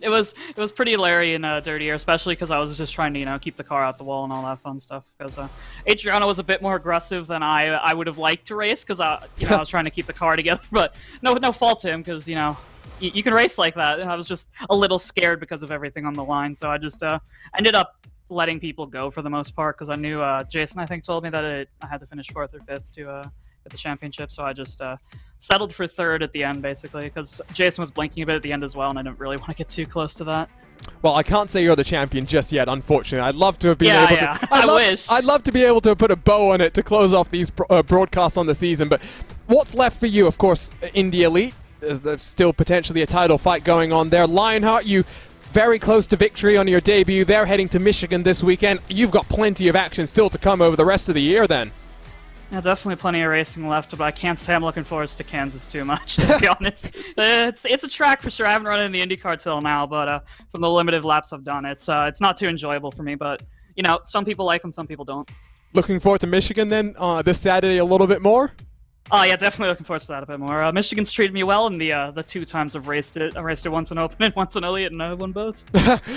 it was pretty Larry in dirty air, especially because I was just trying to keep the car out the wall and all that fun stuff. Because Adriano was a bit more aggressive than I would have liked to race because I was trying to keep the car together. But no fault to him because you can race like that. And I was just a little scared because of everything on the line, so I just ended up letting people go for the most part because I knew Jason, I think, told me that I had to finish 4th or 5th to get the championship, so I just settled for third at the end, basically, because Jason was blinking a bit at the end as well, and I didn't really want to get too close to that. Well, I can't say you're the champion just yet, unfortunately. I'd love to have been Yeah, able yeah. to. I wish. I'd love to be able to put a bow on it to close off these broadcasts on the season. But what's left for you? Of course, Indy Elite. There's still potentially a title fight going on there. Lionheart, you very close to victory on your debut. They're heading to Michigan this weekend. You've got plenty of action still to come over the rest of the year then. Yeah, definitely plenty of racing left, but I can't say I'm looking forward to Kansas too much, to be honest. It's a track for sure. I haven't run it in the IndyCar till now, but from the limited laps I've done, it's not too enjoyable for me. But you know, some people like them, some people don't. Looking forward to Michigan then this Saturday a little bit more. Oh yeah, definitely looking forward to that a bit more. Michigan's treated me well in the 2 times I've raced it. I raced it once in Open and once in Elite, and I won both.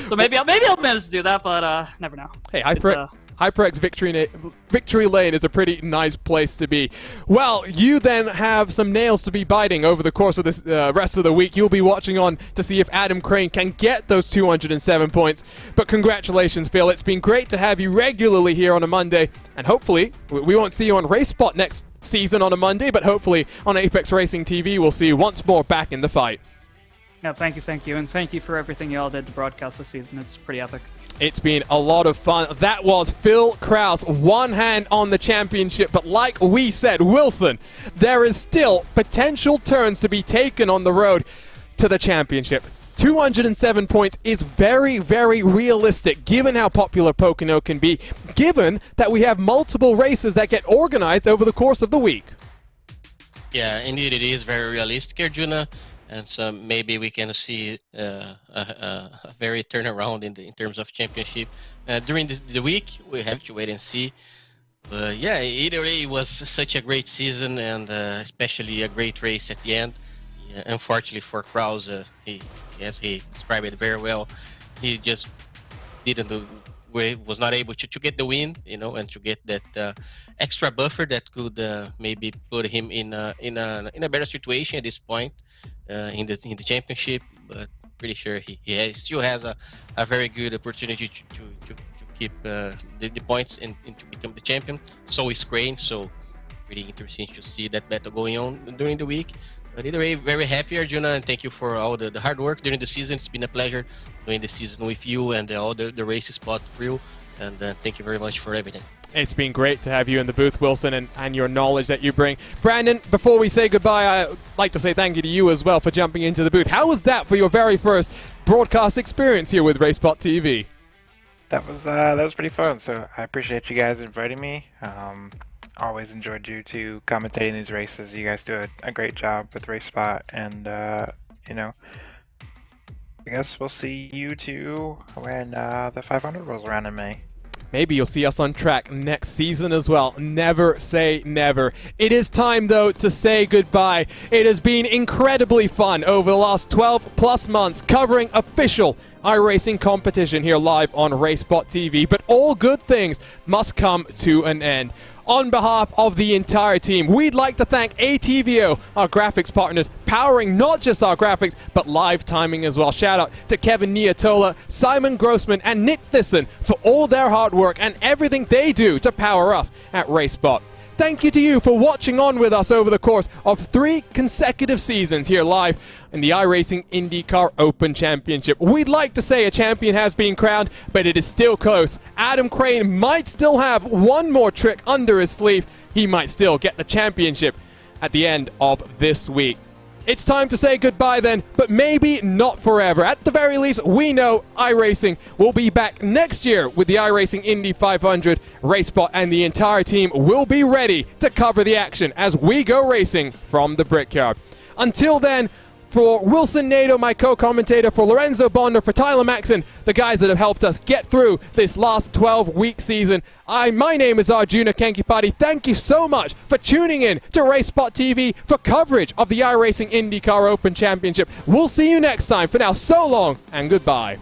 So maybe I'll manage to do that, but never know. Hey, HyperX Victory Lane is a pretty nice place to be. Well, you then have some nails to be biting over the course of this rest of the week. You'll be watching on to see if Adam Crane can get those 207 points. But congratulations, Phil. It's been great to have you regularly here on a Monday. And hopefully, we won't see you on RaceSpot next season on a Monday, but hopefully on Apex Racing TV, we'll see you once more back in the fight. Yeah, thank you. And thank you for everything you all did to broadcast this season. It's pretty epic. It's been a lot of fun. That was Phil Kraus, one hand on the championship. But like we said, Wilson, there is still potential turns to be taken on the road to the championship. 207 points is very, very realistic, given how popular Pocono can be, given that we have multiple races that get organized over the course of the week. Yeah, indeed, it is very realistic, Arjuna. And so maybe we can see a very turnaround in terms of championship during the week. We have to wait and see. But yeah, either way, it was such a great season, and especially a great race at the end. Yeah, unfortunately for Krause, he described it very well. He just was not able to get the win, you know, and to get that extra buffer that could maybe put him in a better situation at this point in the championship. But pretty sure he still has a very good opportunity to keep the points and to become the champion. So is Crane. So pretty interesting to see that battle going on during the week. But either way, very happy, Arjuna, and thank you for all the hard work during the season. It's been a pleasure doing the season with you and all the RaceSpot crew. And thank you very much for everything. It's been great to have you in the booth, Wilson, and your knowledge that you bring. Brandon, before we say goodbye, I'd like to say thank you to you as well for jumping into the booth. How was that for your very first broadcast experience here with RaceSpotTV? That was pretty fun. So I appreciate you guys inviting me. Always enjoyed you two commentating these races. You guys do a great job with RaceSpot, and you know, I guess we'll see you two when the 500 rolls around in May. Maybe you'll see us on track next season as well. Never say never. It is time, though, to say goodbye. It has been incredibly fun over the last 12 plus months covering official iRacing competition here live on RaceSpotTV, but all good things must come to an end. On behalf of the entire team, we'd like to thank ATVO, our graphics partners, powering not just our graphics, but live timing as well. Shout out to Kevin Niatola, Simon Grossman, and Nick Thyssen for all their hard work and everything they do to power us at RaceSpot. Thank you to you for watching on with us over the course of 3 consecutive seasons here live in the iRacing IndyCar Open Championship. We'd like to say a champion has been crowned, but it is still close. Adam Crane might still have one more trick under his sleeve. He might still get the championship at the end of this week. It's time to say goodbye then, but maybe not forever. At the very least, we know iRacing will be back next year with the iRacing Indy 500. RaceSpot and the entire team will be ready to cover the action as we go racing from the Brickyard. Until then, for Wilson Nato, my co-commentator, for Lorenzo Bonder, for Tyler Maxon, the guys that have helped us get through this last 12-week season, my name is Arjuna Kankipati. Thank you so much for tuning in to RaceSpotTV for coverage of the iRacing IndyCar Open Championship. We'll see you next time. For now, so long and goodbye.